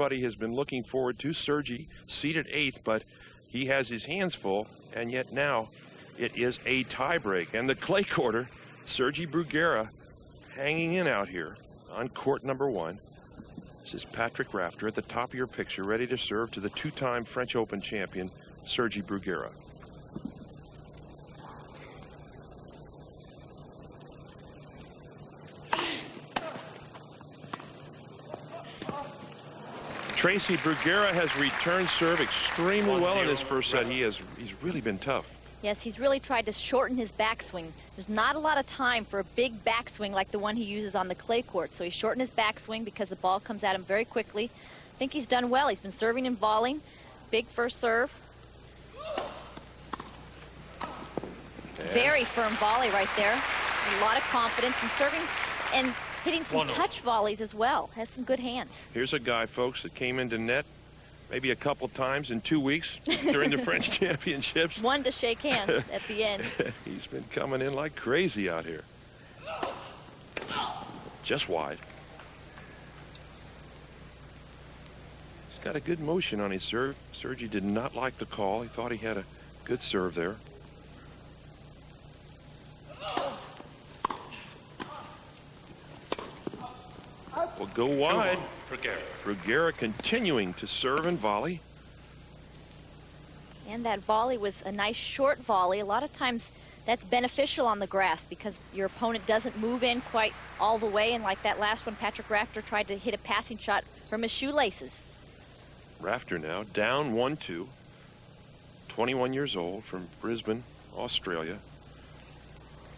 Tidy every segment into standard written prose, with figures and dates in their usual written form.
everybody has been looking forward to. Sergi seated 8th, but he has his hands full, and yet now it is a tiebreak. And the clay courter, Sergi Bruguera, hanging in out here on court number 1. This is Patrick Rafter at the top of your picture, ready to serve to the 2-time French Open champion, Sergi Bruguera. Tracy Bruguera has returned serve extremely well in his first set. He's really been tough. Yes, he's really tried to shorten his backswing. There's not a lot of time for a big backswing like the one he uses on the clay court. So he shortened his backswing because the ball comes at him very quickly. I think he's done well. He's been serving and volleying. Big first serve. Very firm volley right there. A lot of confidence in serving and hitting some touch volleys as well. Has some good hands. Here's a guy, folks, that came into net maybe a couple times in 2 weeks during the French Championships. One to shake hands at the end. He's been coming in like crazy out here. Just wide. He's got a good motion on his serve. Sergi did not like the call. He thought he had a good serve there. Will go wide. Bruguera continuing to serve and volley. And that volley was a nice short volley. A lot of times that's beneficial on the grass because your opponent doesn't move in quite all the way. And like that last one, Patrick Rafter tried to hit a passing shot from his shoelaces. Rafter now down 1-2. 21 years old from Brisbane, Australia.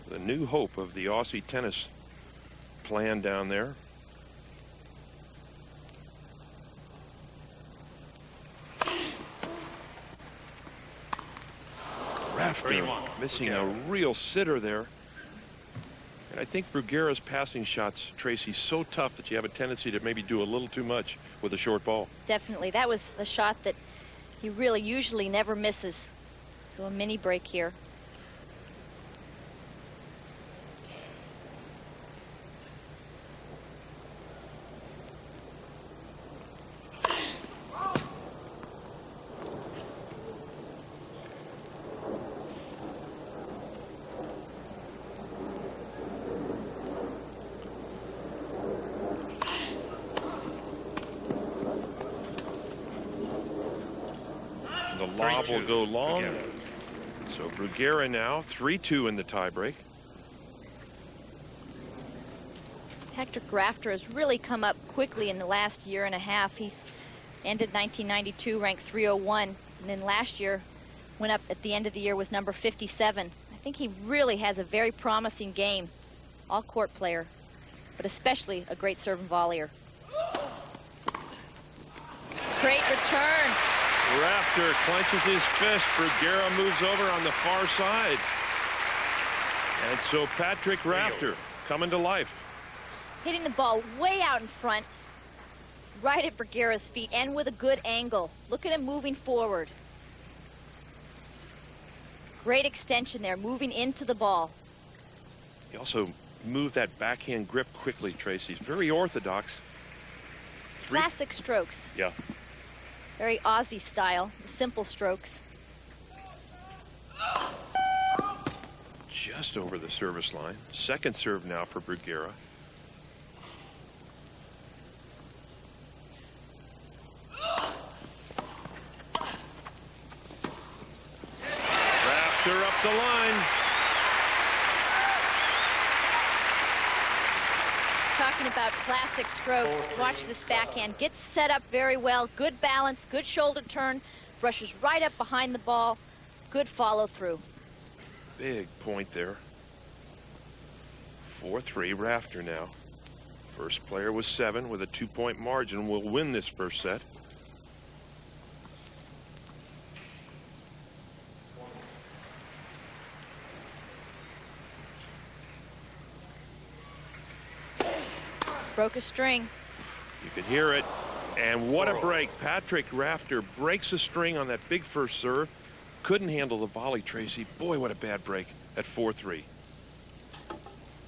The new hope of the Aussie tennis plan down there. Rafter missing a real sitter there. And I think Bruguera's passing shots, Tracy, so tough that you have a tendency to maybe do a little too much with a short ball. Definitely. That was a shot that he really usually never misses. So a mini break here. The lob will go long. So Bruguera now 3-2 in the tiebreak. Patrick Rafter has really come up quickly in the last year and a half. He ended 1992 ranked 301, and then last year went up at the end of the year was number 57. I think he really has a very promising game. All court player, but especially a great serve and volleyer. Great return. Rafter clenches his fist. Bruguera moves over on the far side. And so Patrick Rafter coming to life. Hitting the ball way out in front, right at Bruguera's feet, and with a good angle. Look at him moving forward. Great extension there, moving into the ball. He also moved that backhand grip quickly, Tracy. He's very orthodox. Classic strokes. Yeah. Very Aussie style, simple strokes. Just over the service line. Second serve now for Bruguera. Rafter up the line. Talking about classic strokes, watch this backhand. Gets set up very well, good balance, good shoulder turn, brushes right up behind the ball, good follow through. Big point there. 4-3 Rafter now. First player was 7 with a 2-point margin will win this first set. Broke a string. You could hear it. And what a break. Patrick Rafter breaks a string on that big first serve. Couldn't handle the volley, Tracy. Boy, what a bad break at 4-3.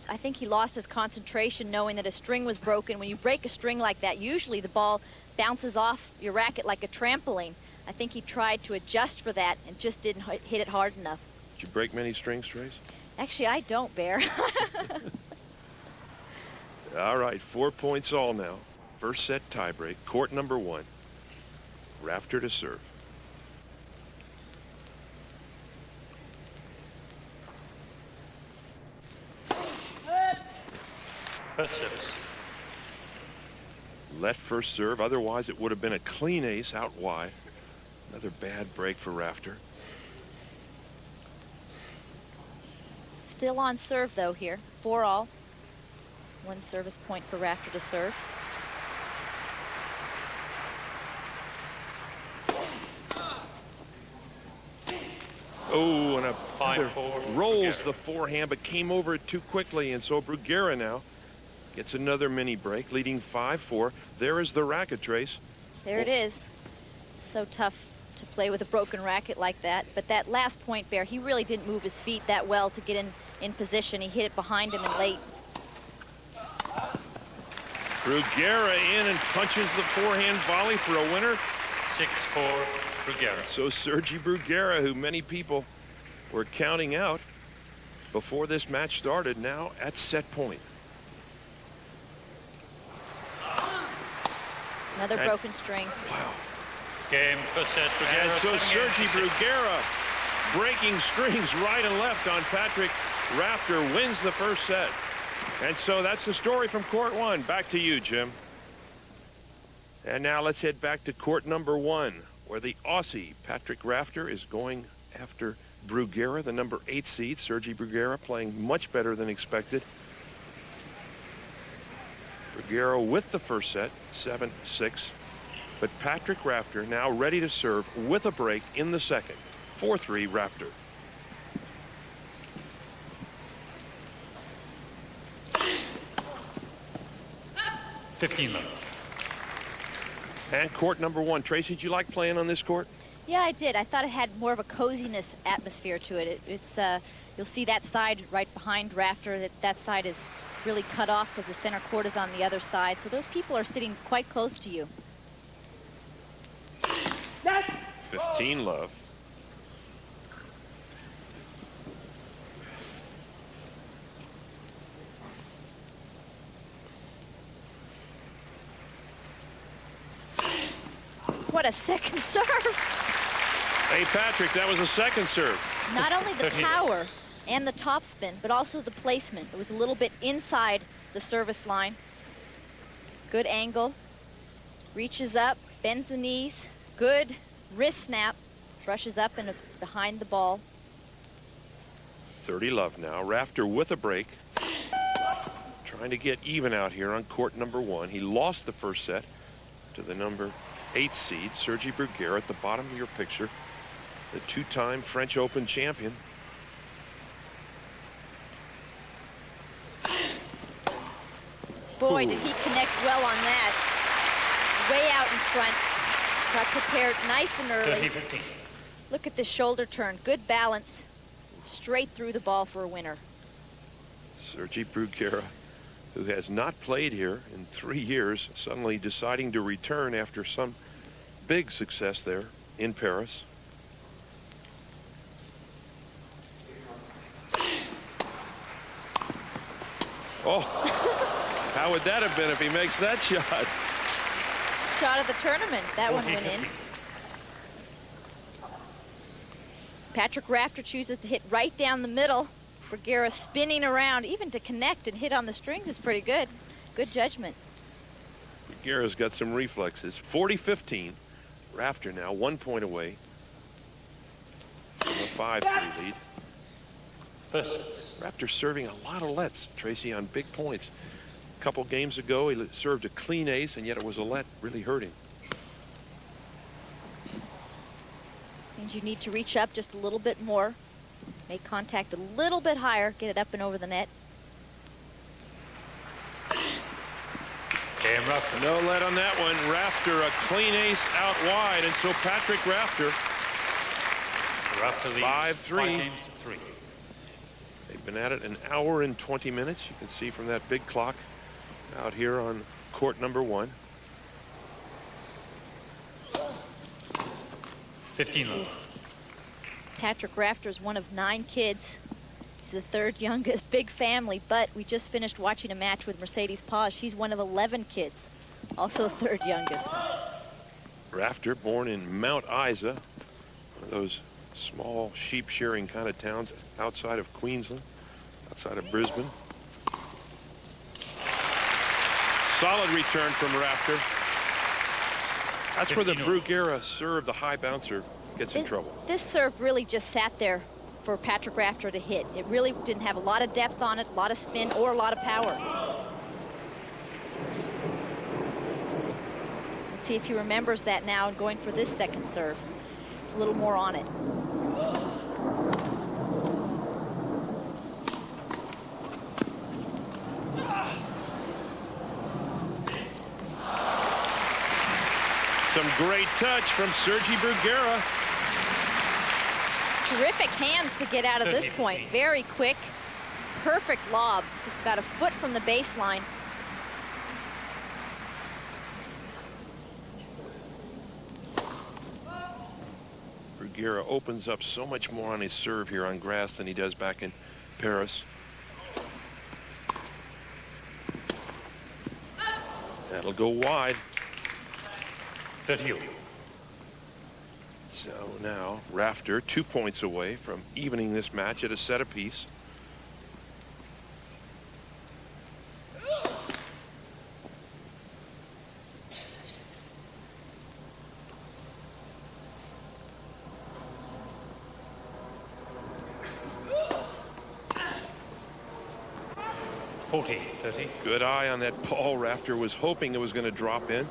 I think he lost his concentration knowing that a string was broken. When you break a string like that, usually the ball bounces off your racket like a trampoline. I think he tried to adjust for that and just didn't hit it hard enough. Did you break many strings, Trace? Actually, I don't, Bear. All right, 4 points all now. First set tiebreak, court number 1. Rafter to serve. First service. Left first serve, otherwise it would have been a clean ace out wide. Another bad break for Rafter. Still on serve, though, here. 4-all. 1 service point for Rafter to serve. Oh, and a 5-4 rolls Bruguera. the forehand, but came over it too quickly, and so Bruguera now gets another mini break, leading 5-4. There is the racket, Trace. There it is. So tough to play with a broken racket like that. But that last point, Bear, he really didn't move his feet that well to get in position. He hit it behind him and late. Bruguera in and punches the forehand volley for a winner. 6-4 Bruguera. So Sergi Bruguera, who many people were counting out before this match started, now at set point. Another broken string. Wow. Game first set Bruguera. And so 7 Sergi games to 6. Bruguera breaking strings right and left on Patrick Rafter, wins the first set. And so that's the story from court 1. Back to you, Jim. And now let's head back to court number 1, where the Aussie Patrick Rafter is going after Bruguera, the number 8 seed. Sergi Bruguera playing much better than expected. Bruguera with the first set, 7-6. But Patrick Rafter now ready to serve with a break in the second. 4-3 Rafter. $15. And court number 1. Tracy, did you like playing on this court? Yeah, I did. I thought it had more of a coziness atmosphere to it. It's you'll see that side right behind Rafter. That side is really cut off because the center court is on the other side. So those people are sitting quite close to you. 15 love. What a second serve. Hey, Patrick, that was a second serve. Not only the power and the topspin, but also the placement. It was a little bit inside the service line. Good angle. Reaches up, bends the knees. Good wrist snap. Brushes up and behind the ball. 30 love now. Rafter with a break. Trying to get even out here on court number 1. He lost the first set to the number 8 seed, Sergi Bruguera, at the bottom of your picture. The 2-time French Open champion. Boy, did he connect well on that. Way out in front. Got prepared nice and early. 30-15. Look at the shoulder turn. Good balance. Straight through the ball for a winner. Sergi Bruguera, who has not played here in 3 years, suddenly deciding to return after some big success there in Paris. Oh, how would that have been if he makes that shot? Shot of the tournament. That one went in. Patrick Rafter chooses to hit right down the middle. Bruguera spinning around, even to connect and hit on the strings is pretty good. Good judgment. Bruguera's got some reflexes. 40-15. Rafter now 1 point away from a 5-3 lead. First. Rafter serving a lot of lets, Tracy, on big points. A couple games ago, he served a clean ace, and yet it was a let really hurting. Means you need to reach up just a little bit more. Make contact a little bit higher. Get it up and over the net. Game Rafter. No let on that one. Rafter a clean ace out wide, and so Patrick Rafter, Rafter leads 5-3. 5 games to 3. They've been at it an hour and 20 minutes. You can see from that big clock out here on court number 1. 15 love. Patrick Rafter is one of 9 kids. He's the 3rd youngest, big family, but we just finished watching a match with Mercedes Paz. She's one of 11 kids, also 3rd youngest. Rafter, born in Mount Isa, one of those small sheep shearing kind of towns outside of Queensland, outside of Brisbane. Solid return from Rafter. That's where the Bruguera serve, the high bouncer, gets in trouble. This serve really just sat there for Patrick Rafter to hit. It really didn't have a lot of depth on it, a lot of spin, or a lot of power. Let's see if he remembers that now and going for this second serve. A little more on it. Some great touch from Sergi Bruguera. Terrific hands to get out of this point. Very quick, perfect lob, just about a foot from the baseline. Bruguera opens up so much more on his serve here on grass than he does back in Paris. That'll go wide. 30. So now Rafter 2 points away from evening this match at a set apiece. Good eye on that ball. Rafter was hoping it was going to drop in.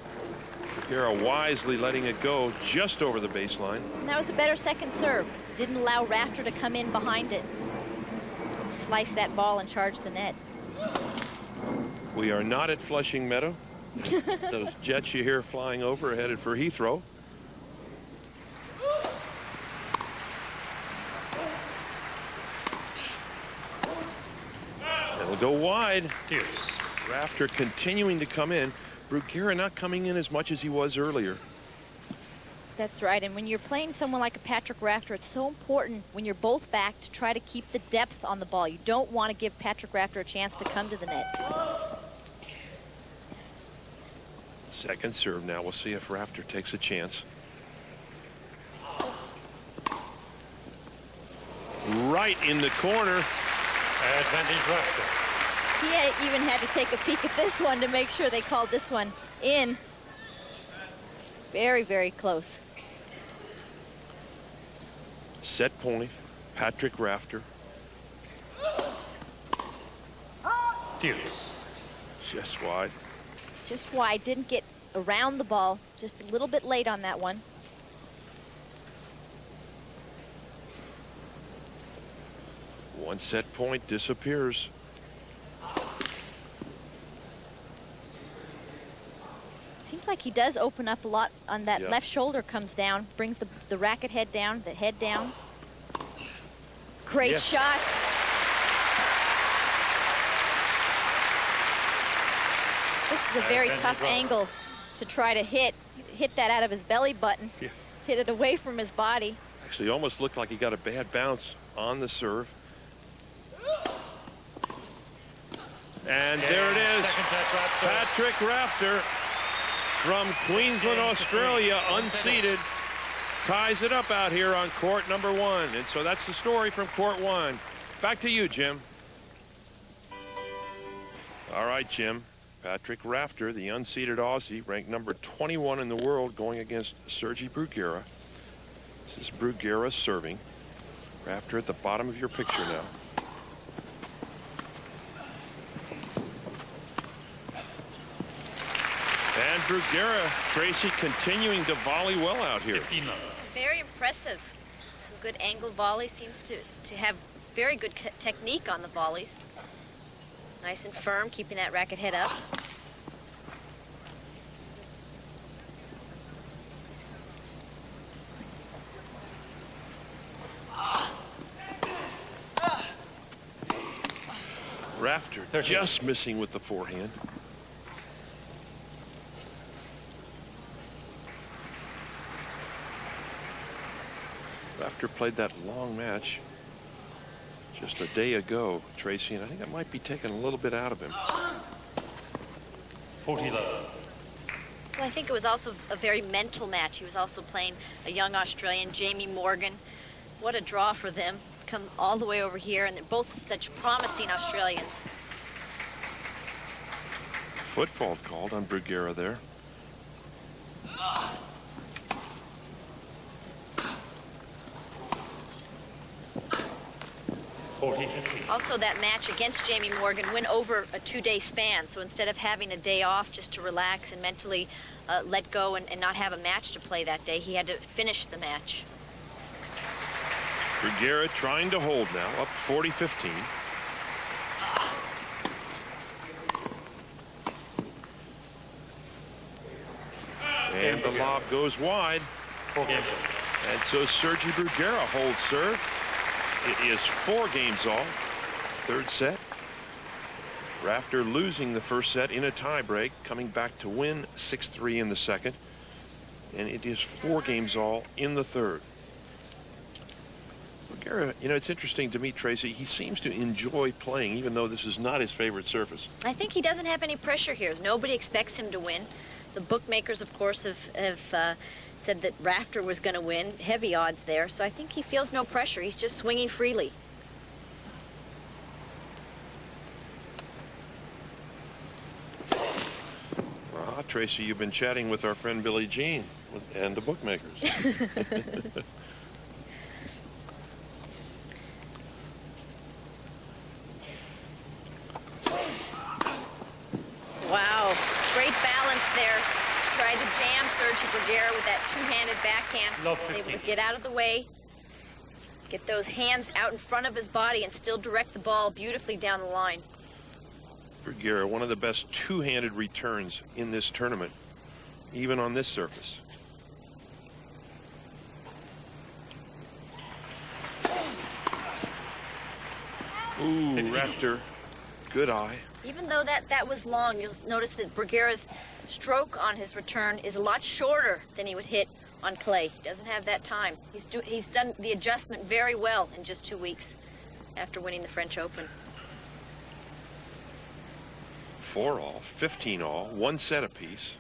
Bruguera wisely letting it go just over the baseline. And that was a better second serve. Didn't allow Rafter to come in behind it. Slice that ball and charge the net. We are not at Flushing Meadow. Those jets you hear flying over are headed for Heathrow. It'll go wide. Deuce. Rafter continuing to come in. Bruguera not coming in as much as he was earlier. That's right, and when you're playing someone like a Patrick Rafter, it's so important when you're both back to try to keep the depth on the ball. You don't want to give Patrick Rafter a chance to come to the net. Second serve now. We'll see if Rafter takes a chance. Right in the corner. Advantage Rafter. He even had to take a peek at this one to make sure they called this one in. Very, very close. Set point, Patrick Rafter. Deuce. Just wide. Just wide, didn't get around the ball, just a little bit late on that one. One set point disappears. Seems like he does open up a lot on that left shoulder comes down, brings the racket head down, the head down. Great shot. This is a very tough angle to try to hit that out of his belly button. Yeah. Hit it away from his body. Actually, almost looked like he got a bad bounce on the serve. And there it is. Patrick Rafter from Queensland, Australia, unseeded, ties it up out here on court number 1. And so that's the story from court 1. Back to you, Jim. All right, Jim. Patrick Rafter, the unseeded Aussie, ranked number 21 in the world, going against Sergi Bruguera. This is Bruguera serving. Rafter at the bottom of your picture now. And Bruguera, Tracy, continuing to volley well out here. Very impressive. Some good angle volley. Seems to have very good technique on the volleys. Nice and firm, keeping that racket head up. Rafter just missing with the forehand. Rafter played that long match just a day ago, Tracy, and I think that might be taking a little bit out of him. 40 love. Well, I think it was also a very mental match. He was also playing a young Australian, Jamie Morgan. What a draw for them. Come all the way over here, and they're both such promising Australians. Foot fault called on Bruguera there. Also, that match against Jamie Morgan went over a 2-day span. So instead of having a day off just to relax and mentally let go and not have a match to play that day, he had to finish the match. Bruguera trying to hold now, up 40-15. And the lob goes wide. 4 games. And so Sergi Bruguera holds serve. It is 4 games all. Third set. Rafter losing the first set in a tiebreak, coming back to win 6-3 in the second. And it is 4 games all in the third. Bruguera, you know, it's interesting to me, Tracy, he seems to enjoy playing, even though this is not his favorite surface. I think he doesn't have any pressure here. Nobody expects him to win. The bookmakers, of course, have said that Rafter was going to win. Heavy odds there. So I think he feels no pressure. He's just swinging freely. Tracy, you've been chatting with our friend Billie Jean and the bookmakers. Wow, great balance there. Tried to jam Sergi Bruguera with that two-handed backhand. Able to get out of the way, get those hands out in front of his body and still direct the ball beautifully down the line. Bruguera, one of the best two-handed returns in this tournament, even on this surface. Ooh, Rafter, good eye. Even though that was long, you'll notice that Bruguera's stroke on his return is a lot shorter than he would hit on clay. He doesn't have that time. He's done the adjustment very well in just 2 weeks after winning the French Open. 4 all, 15 all, 1 set apiece.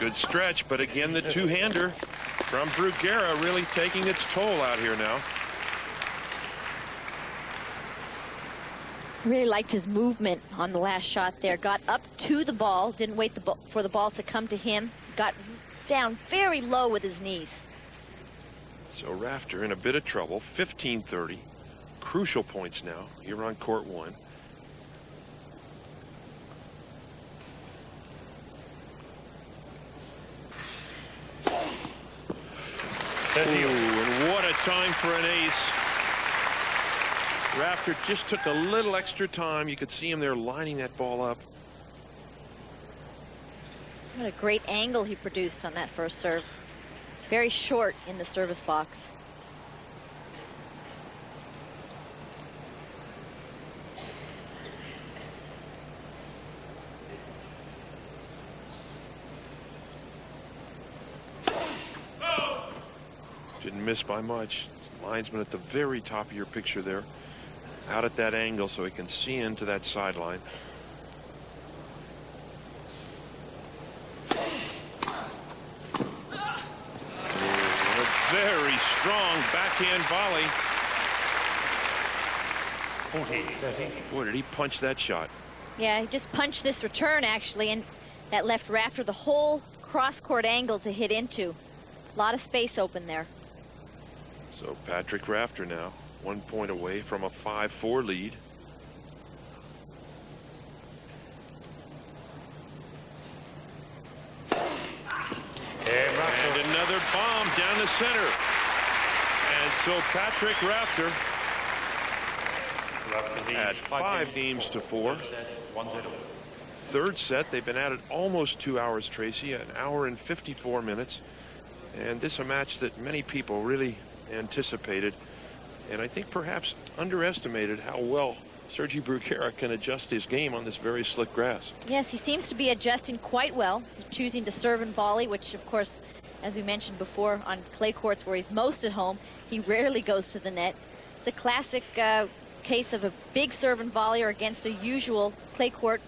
Good stretch, but again the two-hander from Bruguera really taking its toll out here now. Really liked his movement on the last shot there. Got up to the ball, didn't wait for the ball to come to him. Got down very low with his knees. So Rafter in a bit of trouble. 15-30. Crucial points now here on court 1. Ooh, and what a time for an ace. Rafter just took a little extra time. You could see him there lining that ball up. What a great angle he produced on that first serve. Very short in the service box. Didn't miss by much. Linesman at the very top of your picture there. Out at that angle so he can see into that sideline. A very strong backhand volley. 40-30. Boy, did he punch that shot. Yeah, he just punched this return, actually, and that left Rafter the whole cross-court angle to hit into. A lot of space open there. So Patrick Rafter now 1 point away from a 5-4 lead. And another bomb down the center. And so Patrick Rafter at 5 games to 4. third set. They've been at it almost 2 hours, Tracy, an hour and 54 minutes. And this is a match that many people really anticipated, and I think perhaps underestimated how well Sergi Bruguera can adjust his game on this very slick grass. Yes, he seems to be adjusting quite well, choosing to serve and volley, which of course, as we mentioned before, on clay courts where he's most at home, he rarely goes to the net. It's a classic case of a big serve and volleyer against a usual clay court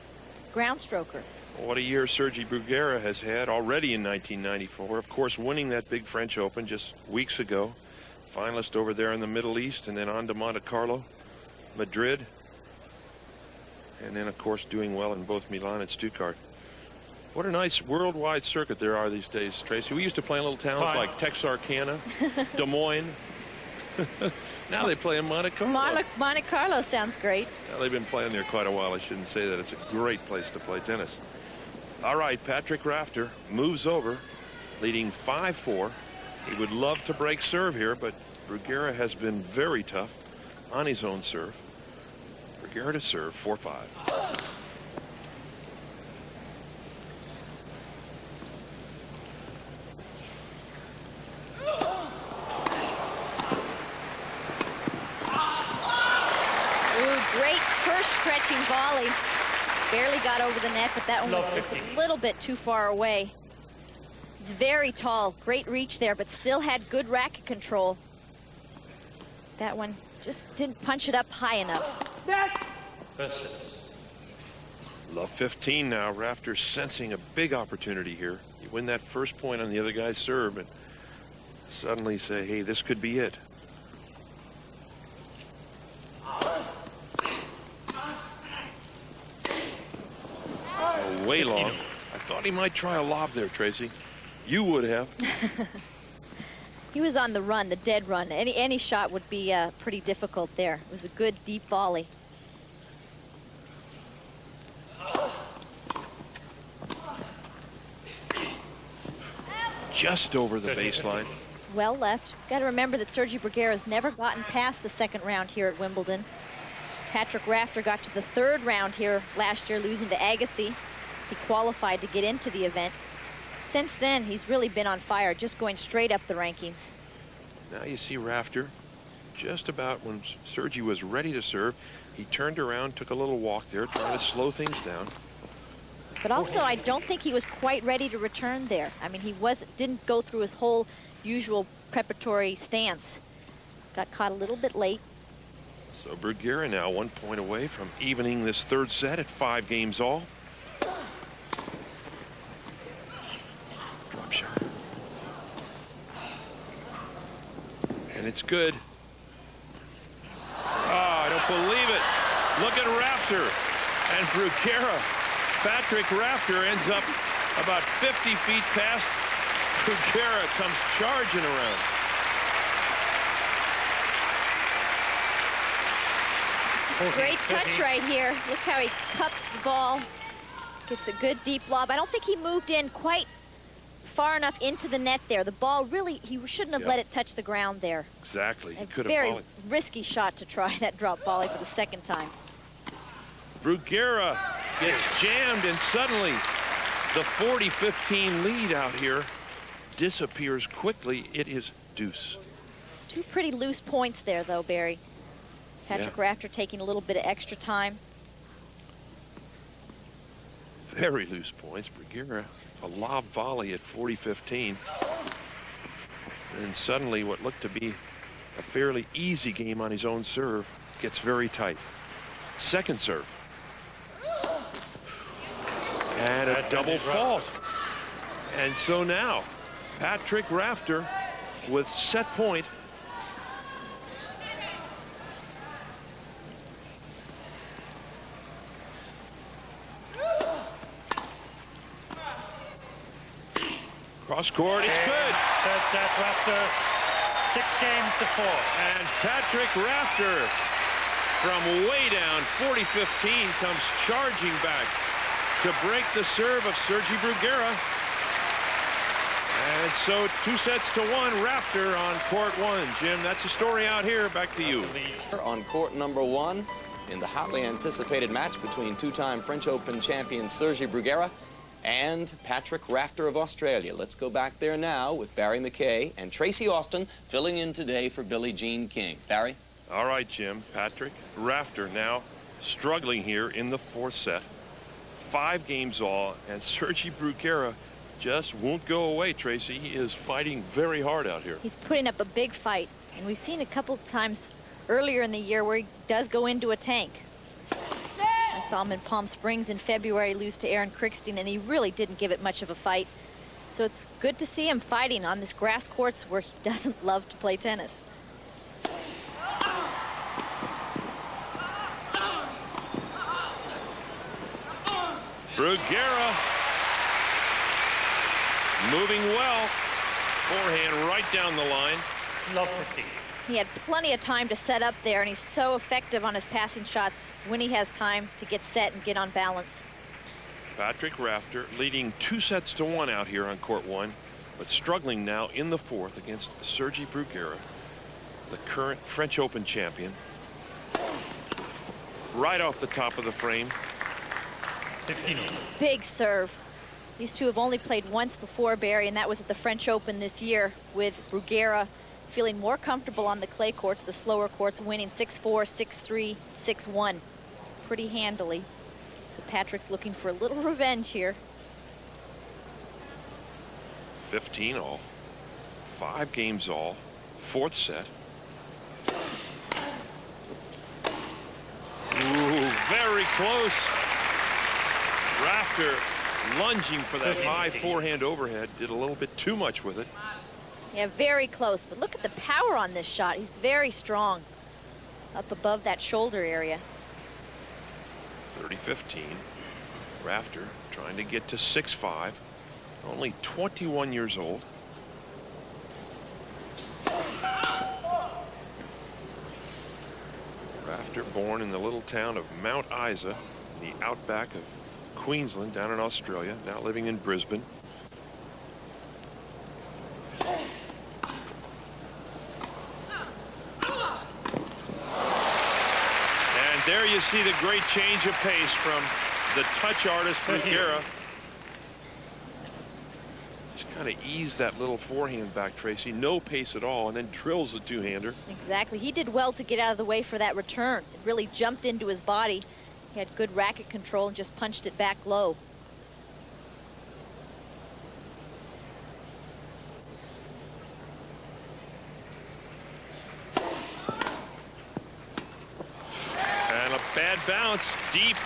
ground stroker. What a year Sergi Bruguera has had already in 1994. Of course, winning that big French Open just weeks ago. Finalist over there in the Middle East, and then on to Monte Carlo, Madrid, and then, of course, doing well in both Milan and Stuttgart. What a nice worldwide circuit there are these days, Tracy. We used to play in little towns like Texarkana, Des Moines. Now they play in Monte Carlo. Monte Carlo sounds great. Well, they've been playing there quite a while. I shouldn't say that. It's a great place to play tennis. All right, Patrick Rafter moves over, leading 5-4. He would love to break serve here, but Bruguera has been very tough on his own serve. Bruguera to serve, 4-5. Great first stretching volley. Barely got over the net, but that one was just a little bit too far away. He's very tall, great reach there, but still had good racket control. That one just didn't punch it up high enough. Love 15 now. Rafter sensing a big opportunity here. You win that first point on the other guy's serve and suddenly say, hey, this could be it. Oh, way long. I thought he might try a lob there, Tracy. You would have. He was on the run, the dead run. Any shot would be pretty difficult there. It was a good deep volley. Just over the baseline. Well left. Got to remember that Sergi Bruguera has never gotten past the second round here at Wimbledon. Patrick Rafter got to the third round here last year, losing to Agassi. He qualified to get into the event. Since then, he's really been on fire, just going straight up the rankings. Now you see Rafter, just about when Sergi was ready to serve, he turned around, took a little walk there, trying to slow things down. But also, I don't think he was quite ready to return there. I mean, he didn't go through his whole usual preparatory stance. Got caught a little bit late. So Bruguera now 1 point away from evening this third set at 5 games all. Drop shot. And it's good. Oh, I don't believe it. Look at Rafter and Bruguera. Patrick Rafter ends up about 50 feet past. Bruguera comes charging around. Great touch right here. Look how he cups the ball. Gets a good deep lob. I don't think he moved in quite far enough into the net there. The ball really, he shouldn't have let it touch the ground there. Exactly. He could have very volleyed. Risky shot to try that drop volley for the second time. Bruguera gets jammed, and suddenly the 40-15 lead out here disappears quickly. It is deuce. Two pretty loose points there, though, Barry. Patrick Rafter taking a little bit of extra time. Very loose points. Bruguera, a lob volley at 40-15. And suddenly what looked to be a fairly easy game on his own serve gets very tight. Second serve. And a double fault. And so now, Patrick Rafter with set point. Cross court, it's good. Third set, Rafter, 6 games to 4. And Patrick Rafter from way down 40-15 comes charging back to break the serve of Sergi Bruguera. And so 2-1, Rafter on court 1. Jim, that's the story out here. Back to you. On court number 1, in the hotly anticipated match between two-time French Open champion Sergi Bruguera and Patrick Rafter of Australia. Let's go back there now with Barry McKay and Tracy Austin filling in today for Billie Jean King. Barry? All right, Jim. Patrick Rafter now struggling here in the fourth set. 5 games all, and Sergi Bruguera just won't go away, Tracy. He is fighting very hard out here. He's putting up a big fight, and we've seen a couple of times earlier in the year where he does go into a tank. I saw him in Palm Springs in February lose to Aaron Krickstein, and he really didn't give it much of a fight. So it's good to see him fighting on this grass courts where he doesn't love to play tennis. Bruguera moving well. Forehand right down the line. Love 15. He had plenty of time to set up there, and he's so effective on his passing shots when he has time to get set and get on balance. Patrick Rafter leading 2-1 out here on court 1, but struggling now in the fourth against Sergi Bruguera, the current French Open champion. Right off the top of the frame. 15. Big serve. These two have only played once before, Barry, and that was at the French Open this year, with Bruguera feeling more comfortable on the clay courts, the slower courts, winning 6-4, 6-3, 6-1 pretty handily. So Patrick's looking for a little revenge here. 15 all. 5 games all. Fourth set. Ooh, very close. Rafter lunging for that high forehand overhead. Did a little bit too much with it. Yeah, very close. But look at the power on this shot. He's very strong up above that shoulder area. 30-15. Rafter trying to get to 6-5. Only 21 years old. Rafter born in the little town of Mount Isa, in the outback of Queensland, down in Australia, now living in Brisbane. And there you see the great change of pace from the touch artist Bruguera. Just kind of ease that little forehand back, Tracy. No pace at all, and then drills the two-hander. Exactly. He did well to get out of the way for that return. It really jumped into his body. He had good racket control and just punched it back low. And a bad bounce deep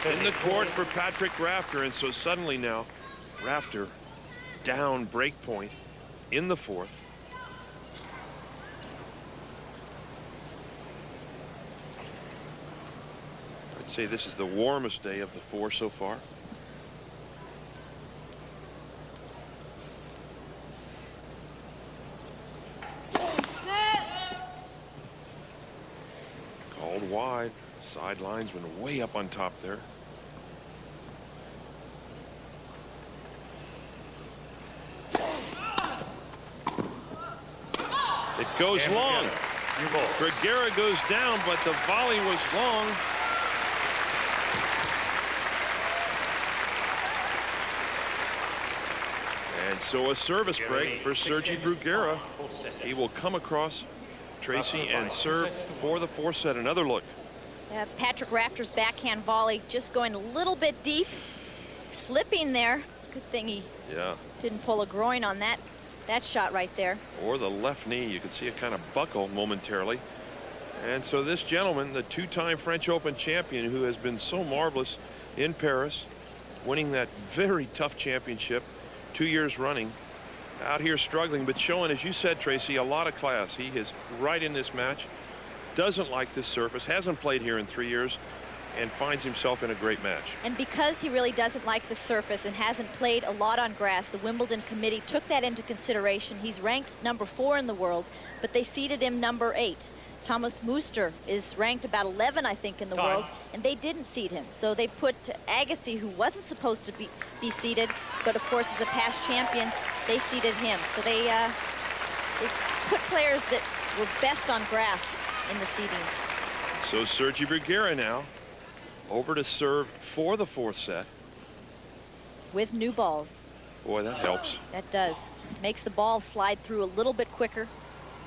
in the court for Patrick Rafter. And so suddenly now, Rafter down break point in the fourth. I'd say this is the warmest day of the 4 so far. Called wide. Sidelines went way up on top there. It goes long. Bruguera goes down, but the volley was long. And so a service break for Sergi Bruguera. He will come across Tracy and serve for the fourth set. Another look. Yeah, Patrick Rafter's backhand volley just going a little bit deep, slipping there. Good thing he didn't pull a groin on that shot right there. Or the left knee. You can see it kind of buckle momentarily. And so this gentleman, the 2-time French Open champion who has been so marvelous in Paris, winning that very tough championship 2 years running, out here struggling, but showing, as you said, Tracy, a lot of class. He is right in this match, doesn't like this surface, hasn't played here in 3 years, and finds himself in a great match. And because he really doesn't like the surface and hasn't played a lot on grass, the Wimbledon committee took that into consideration. He's ranked number 4 in the world, but they seeded him number 8. Thomas Muster is ranked about 11, I think, in the world, and they didn't seed him. So they put Agassi, who wasn't supposed to be seeded, but of course is a past champion, they seeded him. So they put players that were best on grass in the seedings. So Sergi Bruguera now over to serve for the 4th set. With new balls. Boy, that helps. That does. Makes the ball slide through a little bit quicker.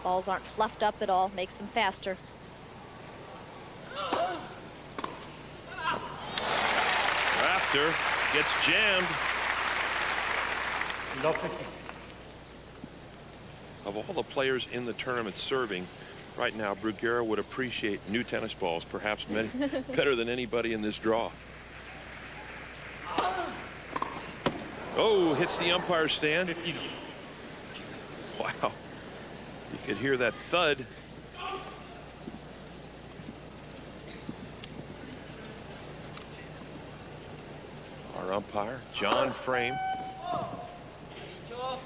Balls aren't fluffed up at all. Makes them faster. Rafter gets jammed. Love 50. Of all the players in the tournament serving, right now, Bruguera would appreciate new tennis balls, perhaps better than anybody in this draw. Oh, hits the umpire stand. 15. Wow. You could hear that thud. Our umpire, John Frame. A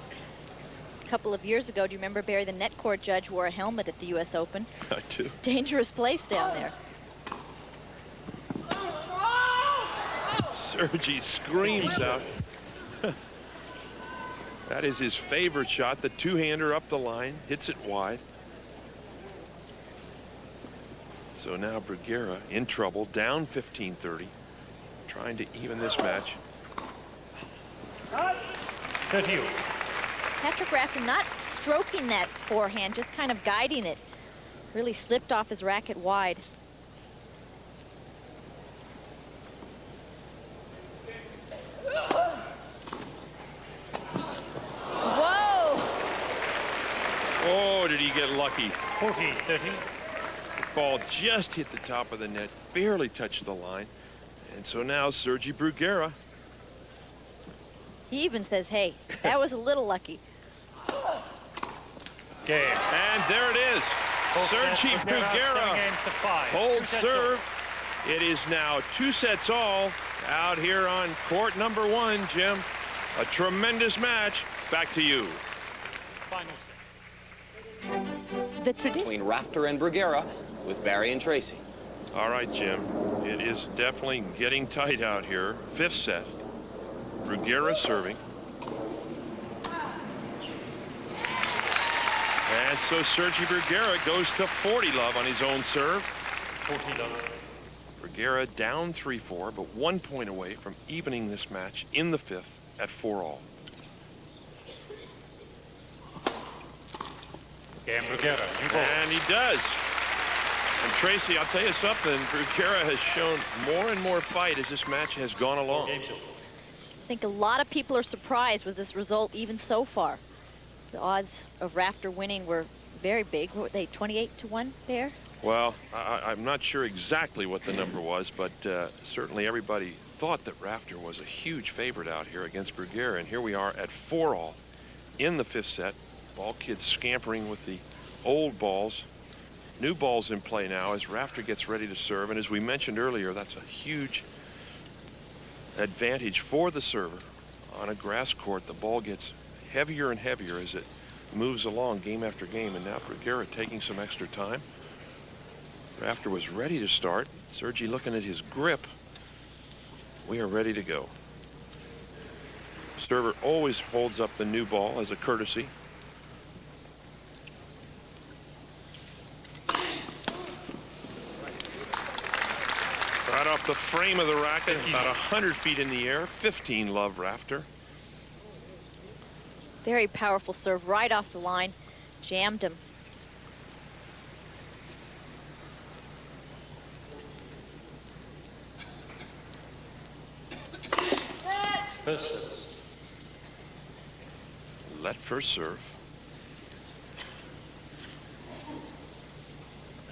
couple of years ago, do you remember, Barry, the net court judge wore a helmet at the U.S. Open? I do. Dangerous place down there. Sergi screams out. That is his favorite shot. The two-hander up the line, hits it wide. So now Bruguera in trouble, down 15-30, trying to even this match. 30. Patrick Rafter not stroking that forehand, just kind of guiding it. Really slipped off his racket wide. Whoa! Oh, did he get lucky? 40, 30. The ball just hit the top of the net, barely touched the line. And so now Sergi Bruguera. He even says, hey, that was a little lucky. Game. And there it is. Sergi Bruguera holds serve. It is now 2 sets all out here on court number 1, Jim. A tremendous match. Back to you. Final set. The tradition. Between Rafter and Bruguera with Barry and Tracy. All right, Jim. It is definitely getting tight out here. 5th set. Bruguera serving. And so Sergi Bruguera goes to 40 love on his own serve. 40 love. Bruguera down 3-4, but 1 point away from evening this match in the 5th at 4-all. Game Bruguera. New ball. And he does. And Tracy, I'll tell you something. Bruguera has shown more and more fight as this match has gone along. Game 2. I think a lot of people are surprised with this result even so far. The odds of Rafter winning were very big. What were they, 28-1 there? Well, I'm not sure exactly what the number was, but certainly everybody thought that Rafter was a huge favorite out here against Bruguera. And here we are at 4-all in the 5th set. Ball kids scampering with the old balls. New balls in play now as Rafter gets ready to serve. And as we mentioned earlier, that's a huge advantage for the server. On a grass court, the ball gets heavier and heavier as it moves along game after game. And now Bruguera taking some extra time. Rafter was ready to start. Sergi looking at his grip. We are ready to go. Server always holds up the new ball as a courtesy. Right off the frame of the racket, about 100 feet in the air. 15 love Rafter. Very powerful serve right off the line. Jammed him. Let first serve.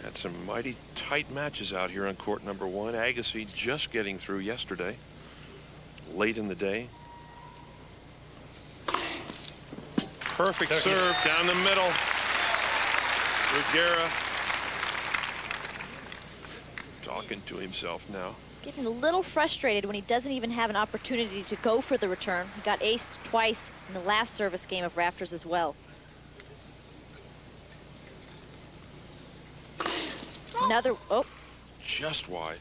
Had some mighty tight matches out here on court number 1. Agassi just getting through yesterday, late in the day. Perfect serve down the middle. Bruguera talking to himself now. Getting a little frustrated when he doesn't even have an opportunity to go for the return. He got aced twice in the last service game of Rafter's as well. Another, oh. Just wide.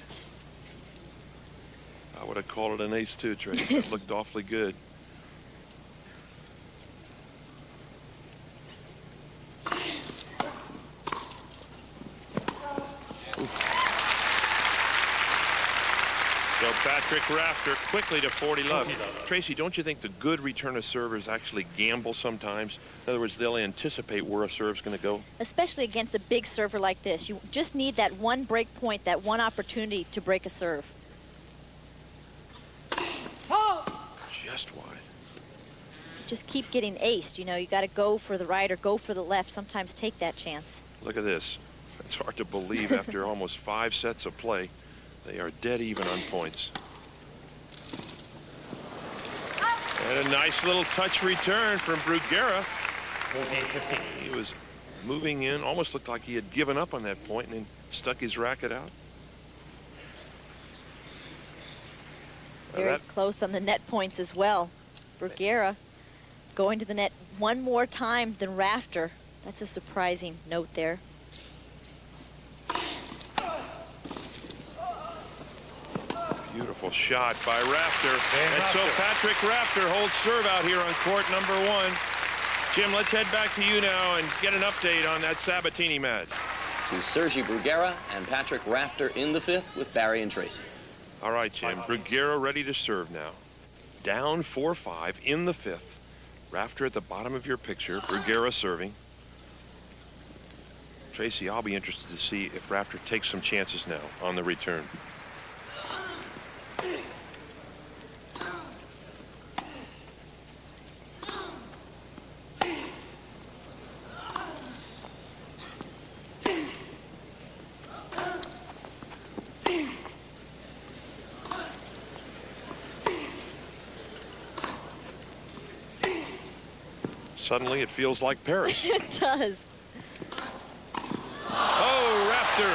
I would have called it an ace too, Tracy. It looked awfully good. Patrick Rafter quickly to 40 love. Tracy, don't you think the good return of servers actually gamble sometimes? In other words, they'll anticipate where a serve's going to go. Especially against a big server like this. You just need that one break point, that one opportunity to break a serve. Just wide. Just keep getting aced. You know, you got to go for the right or go for the left. Sometimes take that chance. Look at this. It's hard to believe after almost 5 sets of play. They are dead even on points. And a nice little touch return from Bruguera. He was moving in, almost looked like he had given up on that point and then stuck his racket out. Very close on the net points as well. Bruguera going to the net one more time than Rafter. That's a surprising note there. Beautiful shot by Rafter. And so Patrick Rafter holds serve out here on court number 1. Jim, let's head back to you now and get an update on that Sabatini match. To Sergi Bruguera and Patrick Rafter in the 5th with Barry and Tracy. All right, Jim. Bruguera ready to serve now. Down 4-5 in the 5th. Rafter at the bottom of your picture. Bruguera serving. Tracy, I'll be interested to see if Rafter takes some chances now on the return. Suddenly it feels like Paris. It does. Oh, Rafter.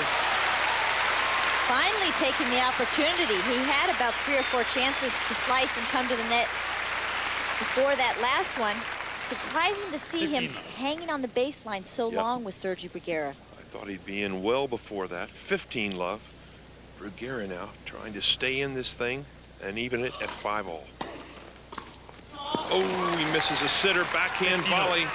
Finally taking the opportunity. He had about 3 or 4 chances to slice and come to the net before that last one. Surprising to see him hanging on the baseline so long with Sergi Bruguera. I thought he'd be in well before that. 15 love. Bruguera now trying to stay in this thing and even it at 5-all. Oh, he misses a sitter backhand volley.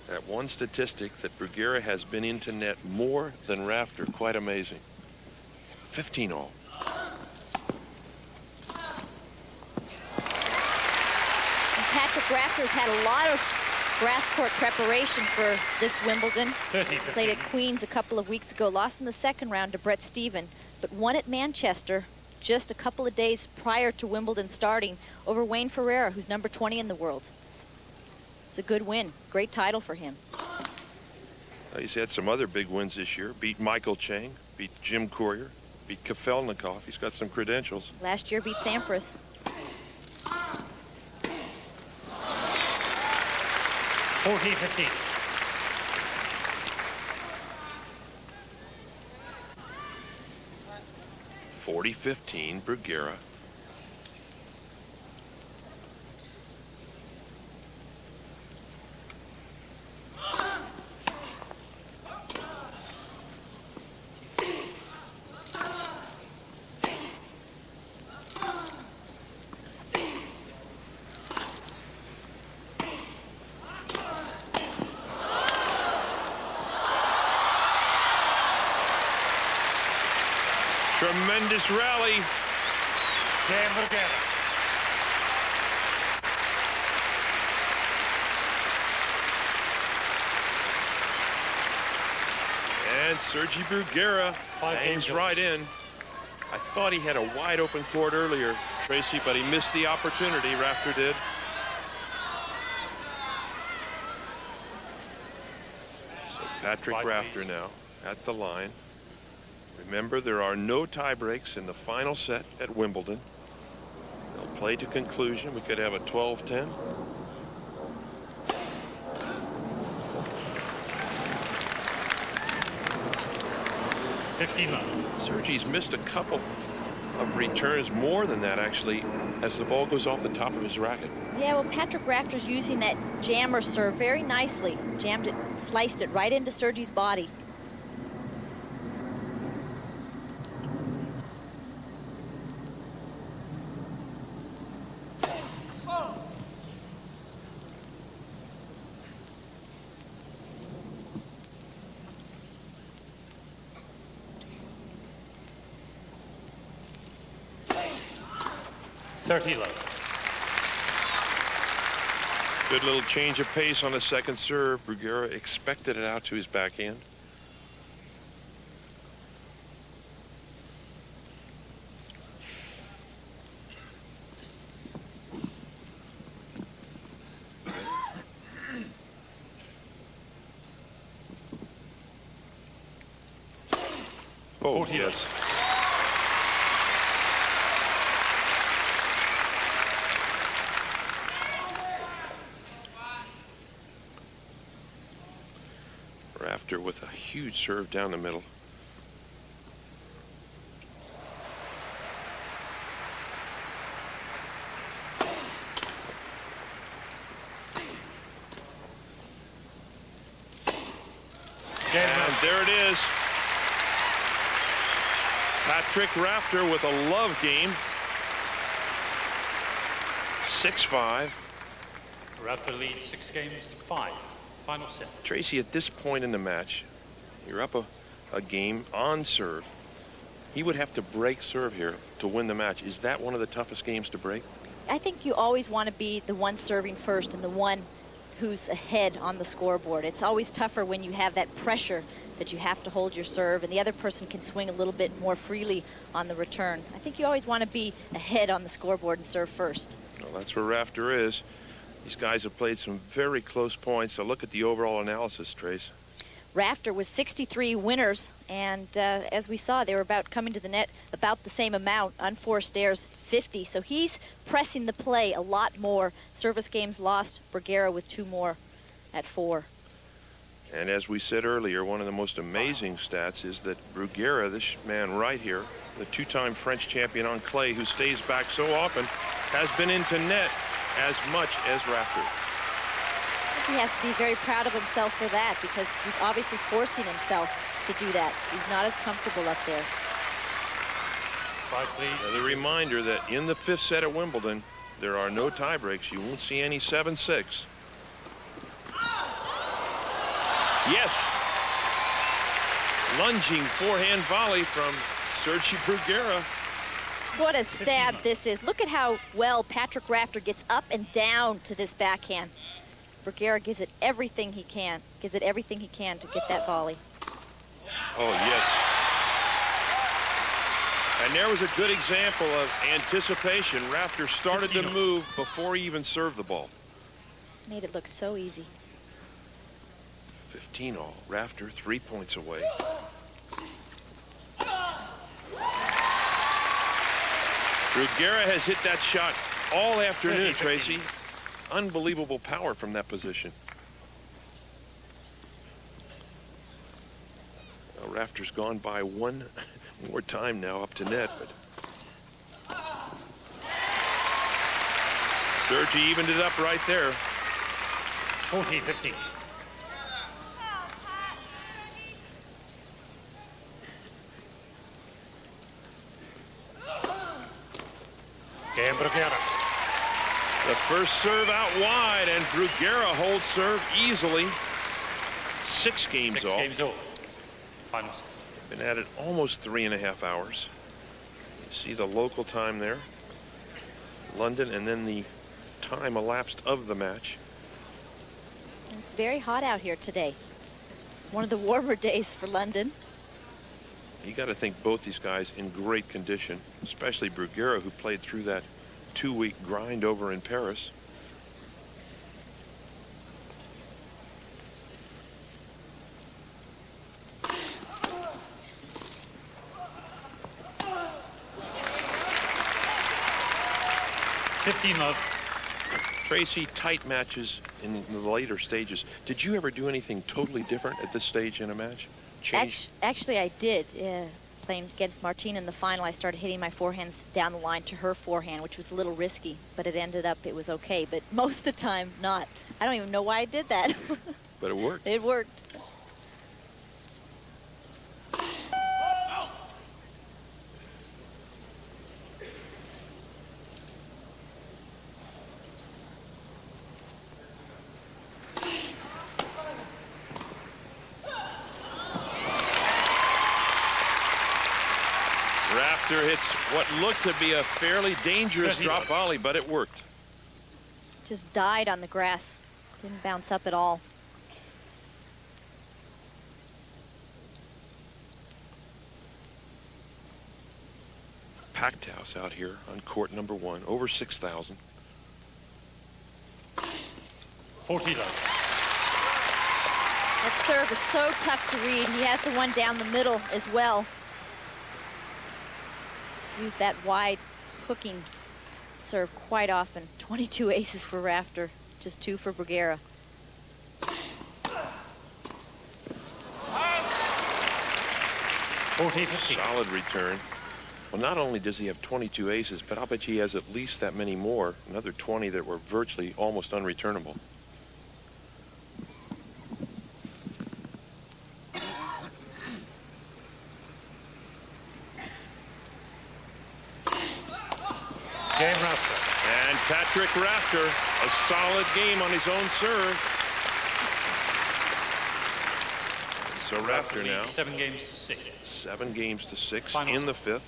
That one statistic that Bruguera has been into net more than Rafter, quite amazing. 15-all. Patrick Rafter's had a lot of grass court preparation for this Wimbledon. Played at Queens a couple of weeks ago, lost in the 2nd round to Brett Steven, but won at Manchester just a couple of days prior to Wimbledon starting over Wayne Ferreira, who's number 20 in the world. It's a good win. Great title for him. He's had some other big wins this year. Beat Michael Chang, beat Jim Courier, beat Kafelnikov. He's got some credentials. Last year beat Sampras. $14-15. $40-15, Bruguera. Tremendous rally. Dan Bruguera. And Sergi Bruguera hangs right in. I thought he had a wide open court earlier, Tracy, but he missed the opportunity. Rafter did. So Patrick Rafter now at the line. Remember, there are no tie breaks in the final set at Wimbledon. They'll play to conclusion. We could have a 12-10. Sergi's missed a couple of returns, more than that actually, as the ball goes off the top of his racket. Yeah, well, Patrick Rafter's using that jammer serve very nicely. Jammed it, sliced it right into Sergi's body. 30 love. Good little change of pace on the second serve. Bruguera expected it out to his backhand. Oh, 40 yes. Rafter with a huge serve down the middle. And there it is. Patrick Rafter with a love game. 6-5. Rafter leads 6 games to 5. Final set. Tracy, at this point in the match, you're up a game on serve. He would have to break serve here to win the match. Is that one of the toughest games to break? I think you always want to be the one serving first and the one who's ahead on the scoreboard. It's always tougher when you have that pressure that you have to hold your serve and the other person can swing a little bit more freely on the return. I think you always want to be ahead on the scoreboard and serve first. Well, that's where Rafter is. These guys have played some very close points. So look at the overall analysis, Trace. Rafter was 63 winners, and as we saw, they were about coming to the net about the same amount. Unforced errors, 50. So he's pressing the play a lot more. Service games lost. Bruguera with 2 more at 4. And as we said earlier, one of the most amazing stats is that Bruguera, this man right here, the 2-time French champion on clay who stays back so often, has been into net as much as Rafter. He has to be very proud of himself for that because he's obviously forcing himself to do that. He's not as comfortable up there. 5, please. Another reminder that in the 5th set at Wimbledon, there are no tie breaks. You won't see any 7-6. Yes. Lunging forehand volley from Sergi Bruguera. What a stab this is. Look at how well Patrick Rafter gets up and down to this backhand. Bruguera gives it everything he can. Gives it everything he can to get that volley. Oh, yes. And there was a good example of anticipation. Rafter started to move before he even served the ball. Made it look so easy. 15 all. Rafter 3 points away. Bruguera has hit that shot all afternoon, Tracy. Unbelievable power from that position. Well, Rafter's gone by one more time now up to net, but Sergi evened it up right there. 40-50. Game Bruguera. The first serve out wide, and Bruguera holds serve easily. 6 games off. 6 games off. Final set. Been at it almost 3.5 hours. You see the local time there, London, and then the time elapsed of the match. It's very hot out here today. It's one of the warmer days for London. You got to think both these guys in great condition, especially Bruguera, who played through that 2-week grind over in Paris. Tracy, tight matches in the later stages. Did you ever do anything totally different at this stage in a match? Actually, I did. Playing against Martina in the final, I started hitting my forehands down the line to her forehand, which was a little risky, but it ended up it was okay. But most of the time, not. I don't even know why I did that. But it worked. It worked. Rafter hits what looked to be a fairly dangerous drop volley, but it worked. Just died on the grass. Didn't bounce up at all. Packed house out here on court number 1, over 6,000. 40 love. That serve is so tough to read. He has the one down the middle as well. Use that wide hooking serve quite often. 22 aces for Rafter, just 2 for Bruguera. Solid return. Well, not only does he have 22 aces, but I'll bet he has at least that many more, another 20 that were virtually almost unreturnable. Game Rafter. And Patrick Rafter, a solid game on his own serve. So Rafter now 7 games to 6. 7 games to 6 Final in the 5th.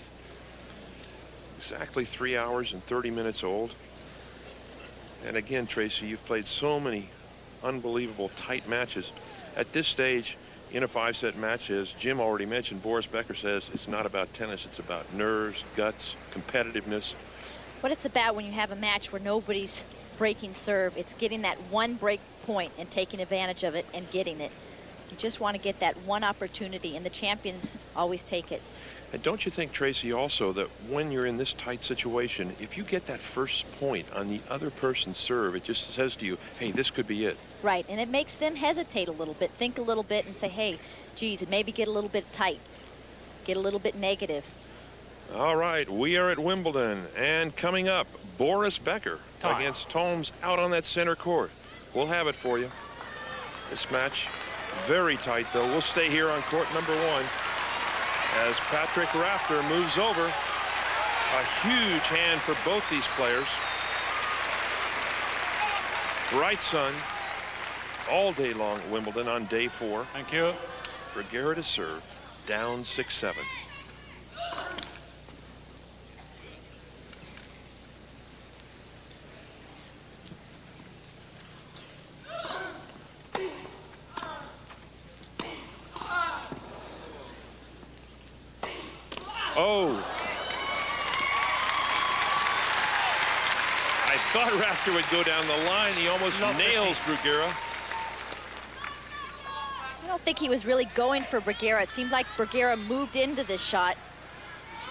Exactly 3 hours and 30 minutes old. And again, Tracy, you've played so many unbelievable tight matches. At this stage in a 5-set match, as Jim already mentioned, Boris Becker says it's not about tennis, it's about nerves, guts, competitiveness. What it's about when you have a match where nobody's breaking serve, it's getting that one break point and taking advantage of it and getting it. You just want to get that one opportunity, and the champions always take it. And don't you think, Tracy, also that when you're in this tight situation, if you get that first point on the other person's serve, it just says to you, hey, this could be it. Right, and it makes them hesitate a little bit, think a little bit, and say, hey, geez, it maybe get a little bit tight, get a little bit negative. All right, we are at Wimbledon, and coming up, Boris Becker against Tomes out on that center court. We'll have it for you. This match, very tight, though. We'll stay here on court number 1 as Patrick Rafter moves over. A huge hand for both these players. Bright sun all day long at Wimbledon on day 4. Thank you. Bruguera to serve, down 6-7. Oh. I thought Rafter would go down the line. He almost nails Bruguera. I don't think he was really going for Bruguera. It seemed like Bruguera moved into this shot.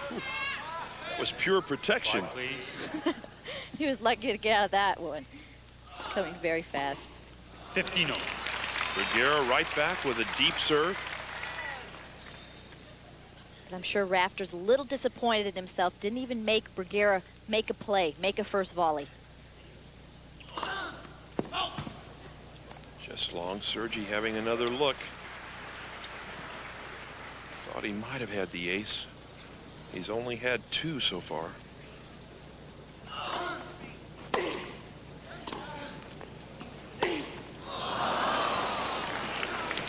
That was pure protection. Please. He was lucky to get out of that one. Coming very fast. 15-0. Bruguera right back with a deep serve. But I'm sure Rafter's a little disappointed in himself. Didn't even make Bruguera make a play, make a first volley. Just long. Sergi having another look. Thought he might have had the ace. He's only had 2 so far.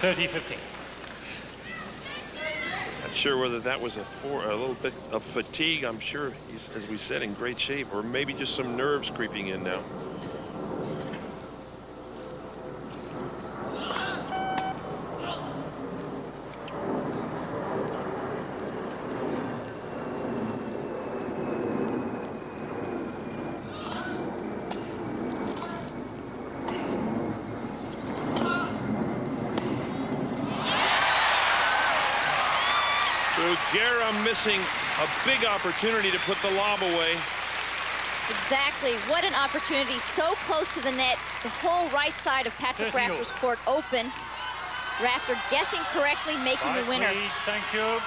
30-15. Not sure whether that was a little bit of fatigue. I'm sure he's, as we said, in great shape, or maybe just some nerves creeping in now. Bruguera missing a big opportunity to put the lob away. Exactly. What an opportunity. So close to the net. The whole right side of Patrick Rafter's court open. Rafter guessing correctly, making the winner. Please. Thank you.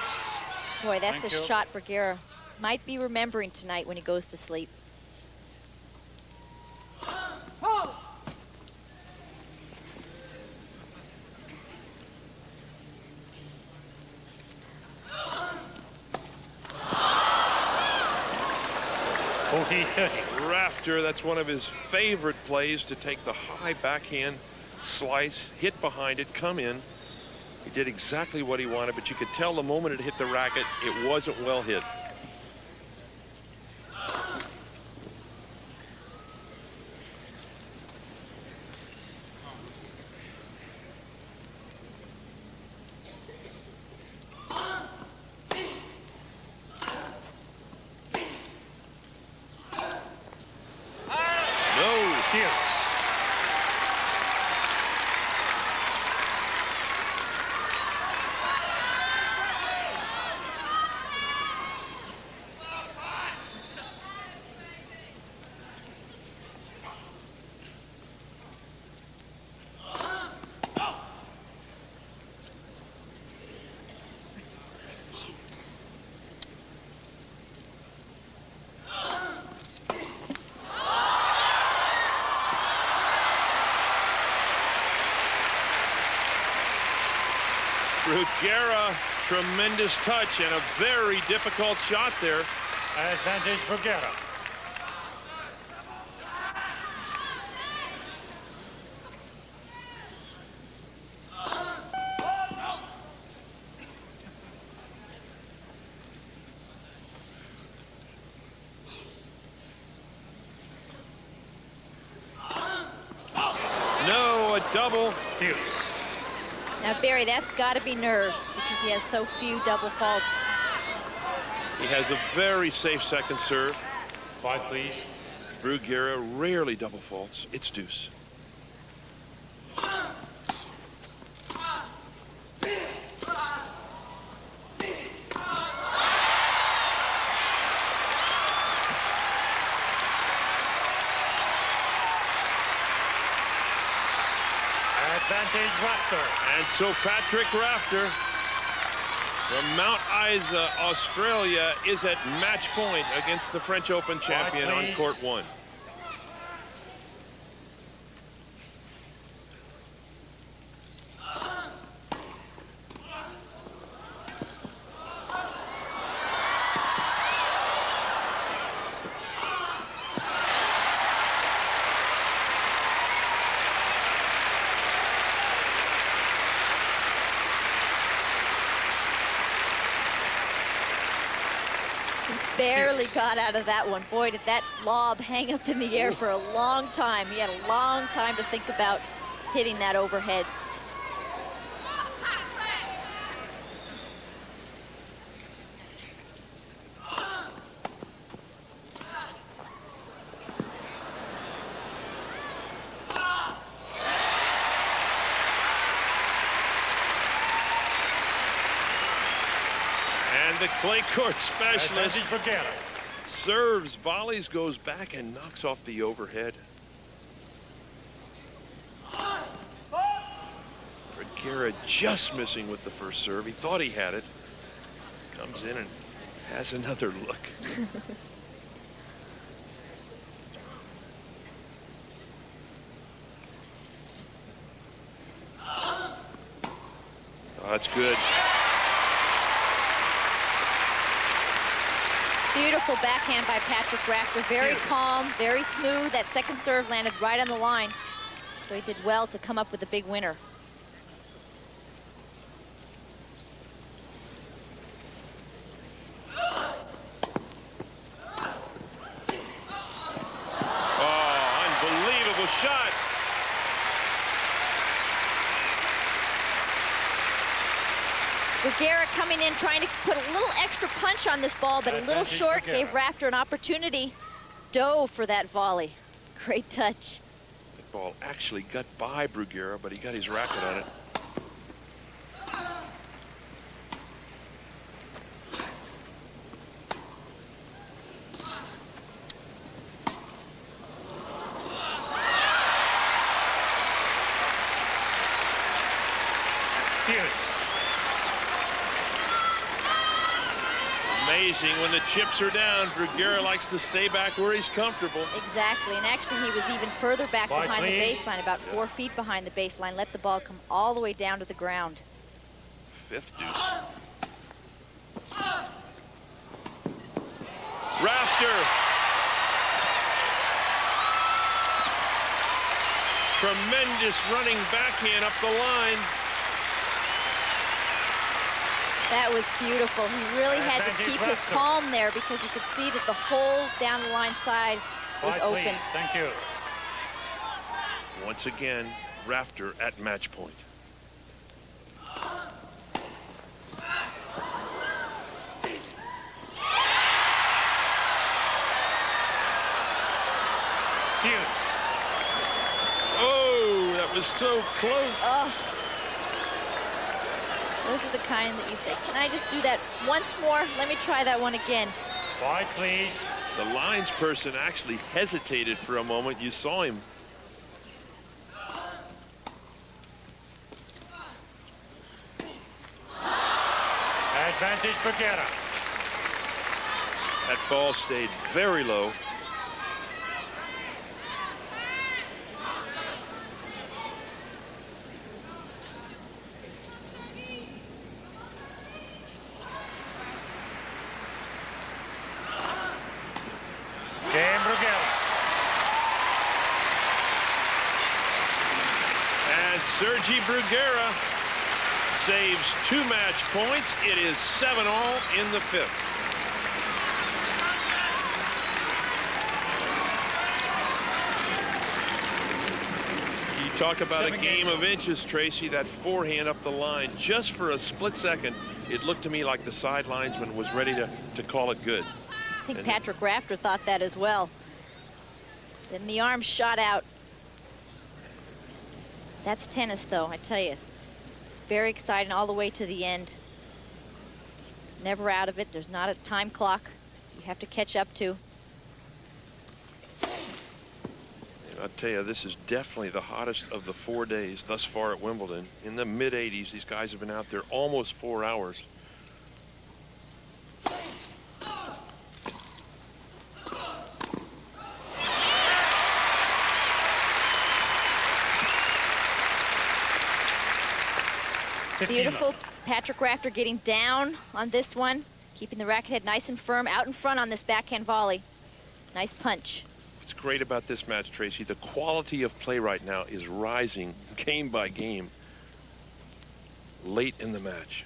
Boy, that's a shot Bruguera might be remembering tonight when he goes to sleep. Oh. Rafter, that's one of his favorite plays, to take the high backhand slice, hit behind it, come in. He did exactly what he wanted, but you could tell the moment it hit the racket, it wasn't well hit. Bruguera, tremendous touch and a very difficult shot there. Advantage Bruguera. No, a double. Deuce. Now, Barry, that's got to be nerves because he has so few double faults. He has a very safe second serve. 5, please. Bruguera rarely double faults. It's deuce. Advantage Rafter. And so Patrick Rafter from Mount Isa, Australia, is at match point against the French Open champion on court 1. Barely got out of that one. Boy, did that lob hang up in the air for a long time. He had a long time to think about hitting that overhead. And the clay court specialist Advantage Bruguera. serves, volleys, goes back and knocks off the overhead. Bruguera just missing with the first serve. He thought he had it. Comes in and has another look. Oh, that's good. Beautiful backhand by Patrick Rafter. Very calm, very smooth. That second serve landed right on the line. So he did well to come up with a big winner. Oh, unbelievable shot. Bruguera coming in, trying to put a little extra punch on this ball, but a little short. Gave Rafter an opportunity. Dove for that volley. Great touch. The ball actually got by Bruguera, but he got his racket on it. Amazing, when the chips are down, Bruguera likes to stay back where he's comfortable. Exactly, and actually he was even further back behind the baseline, about 4 feet behind the baseline. Let the ball come all the way down to the ground. Fifth deuce. Rafter. Tremendous running backhand up the line. That was beautiful. He really had to keep his calm there because you could see that the whole down the line side was open. Thank you. Once again, Rafter at match point. Oh, that was so close. Oh. Those are the kind that you say, can I just do that once more? Let me try that one again. Wide, please. The lines person actually hesitated for a moment. You saw him. Advantage Bruguera. That ball stayed very low. Sergi Bruguera saves 2 match points. It is 7-all in the 5th. You talk about a game of inches, Tracy. That forehand up the line, just for a split second, it looked to me like the side linesman was ready to call it good. I think Patrick Rafter thought that as well. Then the arm shot out. That's tennis, though, I tell you. It's very exciting all the way to the end. Never out of it. There's not a time clock you have to catch up to. And I'll tell you, this is definitely the hottest of the 4 days thus far at Wimbledon. In the mid-80s, these guys have been out there almost 4 hours. Beautiful. Patrick Rafter getting down on this one, keeping the racket head nice and firm, out in front on this backhand volley. Nice punch. What's great about this match, Tracy, the quality of play right now is rising game by game late in the match.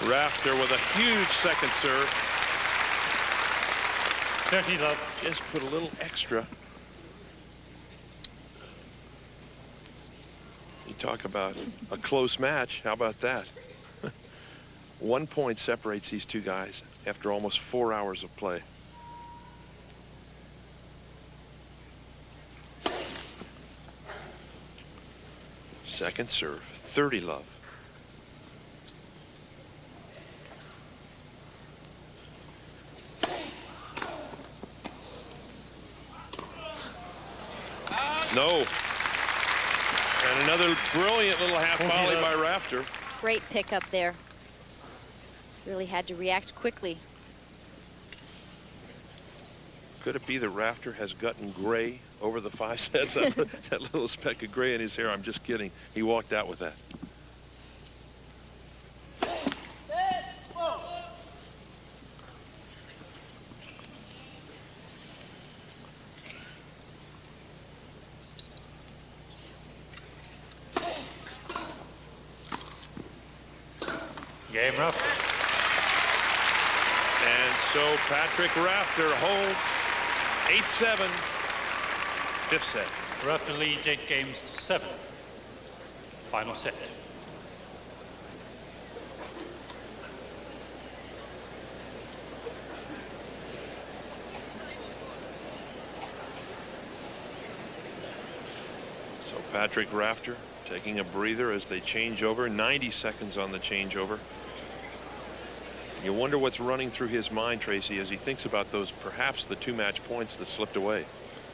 Rafter with a huge second serve. 30 love. Just put a little extra. You talk about a close match. How about that? 1 point separates these two guys after almost 4 hours of play. Second serve, 30 love. No. And another brilliant little half volley by Rafter. Great pickup there. Really had to react quickly. Could it be that Rafter has gotten gray over the 5 sets? That little speck of gray in his hair. I'm just kidding. He walked out with that. Game Rafter. And so Patrick Rafter holds 8-7, 5th set. Rafter leads 8 games to 7. Final set. So Patrick Rafter taking a breather as they change over. 90 seconds on the changeover. You wonder what's running through his mind, Tracy, as he thinks about those, perhaps the 2 match points that slipped away.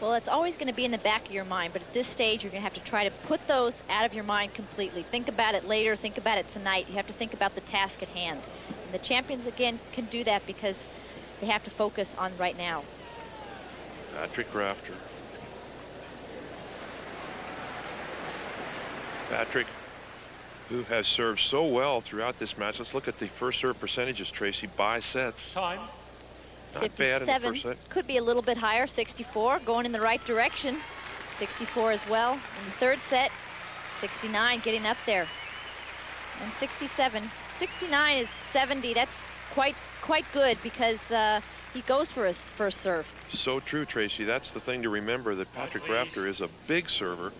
Well, it's always going to be in the back of your mind, but at this stage, you're going to have to try to put those out of your mind completely. Think about it later. Think about it tonight. You have to think about the task at hand. And the champions, again, can do that because they have to focus on right now. Patrick Rafter. Patrick, who has served so well throughout this match. Let's look at the first serve percentages, Tracy, by sets. Time. Not bad in the first set. Could be a little bit higher. 64, going in the right direction. 64 as well in the third set. 69, getting up there. And 67. 69 is 70. That's quite good because he goes for his first serve. So true, Tracy. That's the thing to remember, that Patrick Rafter is a big server.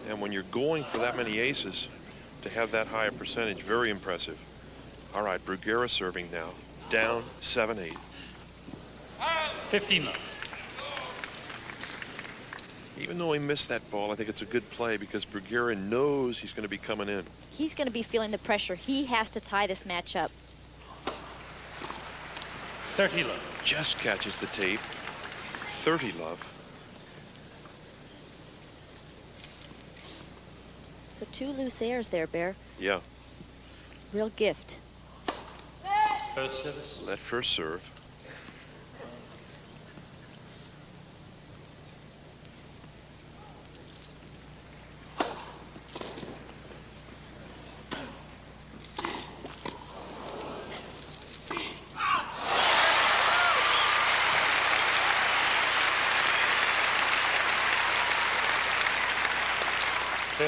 And when you're going for that many aces, to have that high a percentage, very impressive. All right, Bruguera serving now. Down 7-8. 15 love. Even though he missed that ball, I think it's a good play because Bruguera knows he's going to be coming in. He's going to be feeling the pressure. He has to tie this match up. 30 love. Just catches the tape. 30 love. So 2 loose airs there, Bear. Yeah. Real gift. First service. Let first serve.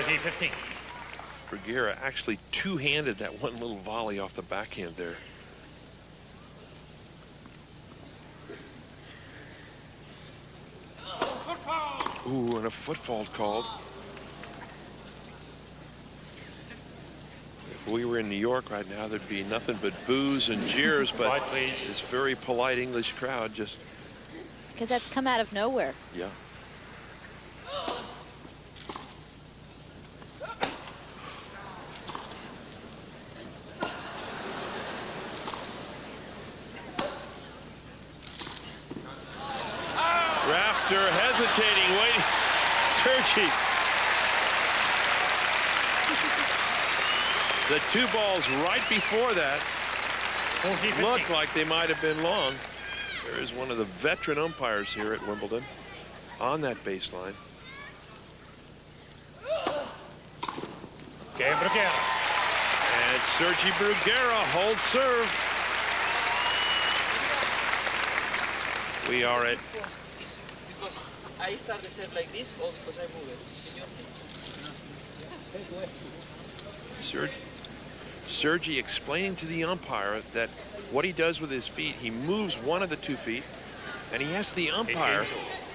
30-15. Bruguera actually two-handed that one little volley off the backhand there. Ooh, and a foot fault called. If we were in New York right now, there'd be nothing but boos and jeers, but Quiet, please. this very polite English crowd just... Because that's come out of nowhere. Yeah. Rafter hesitating, waiting. Sergey. The two balls right before that 40-15. looked like they might have been long. There is one of the veteran umpires here at Wimbledon on that baseline. Okay, Bruguera. And Sergey Bruguera holds serve. We are at... Because I start the set like this or because I move it? Sergey explaining to the umpire that what he does with his feet, he moves one of the 2 feet, and he asks the umpire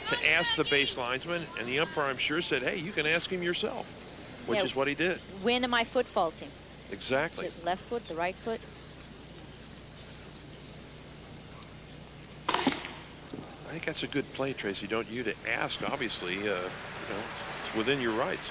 to ask the base linesman, and the umpire, I'm sure, said, hey, you can ask him yourself, which is what he did. When am I foot faulting? Exactly. Is it left foot, the right foot? I think that's a good play, Tracy. Don't you to ask, obviously, you know, it's within your rights.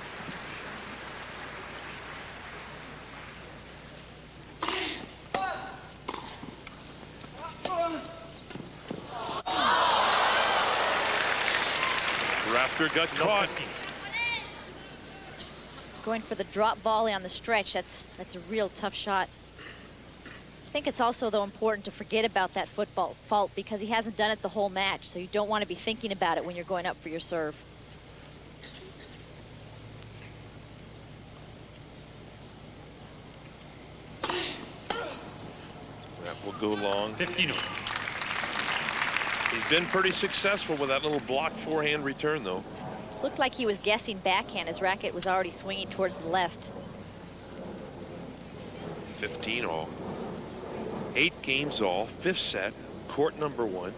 Rafter got caught. Going for the drop volley on the stretch. That's a real tough shot. I think it's also, though, important to forget about that football fault because he hasn't done it the whole match, so you don't want to be thinking about it when you're going up for your serve. That will go long. 15. He's been pretty successful with that little blocked forehand return, though. Looked like he was guessing backhand. His racket was already swinging towards the left. 15 all. 8 games all. 5th set. Court number 1.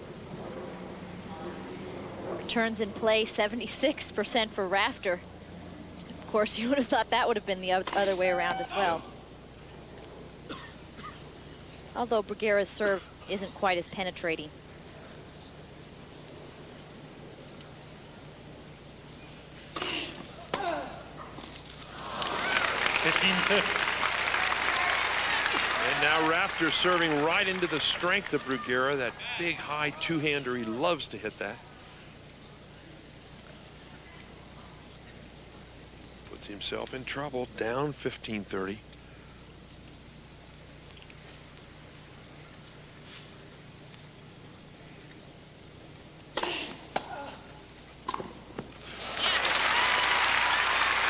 Returns in play 76% for Rafter. Of course, you would have thought that would have been the other way around as well. Although Bruguera's serve isn't quite as penetrating. And now Rafter serving right into the strength of Bruguera, that big high two-hander. He loves to hit that. Puts himself in trouble, down 15-30.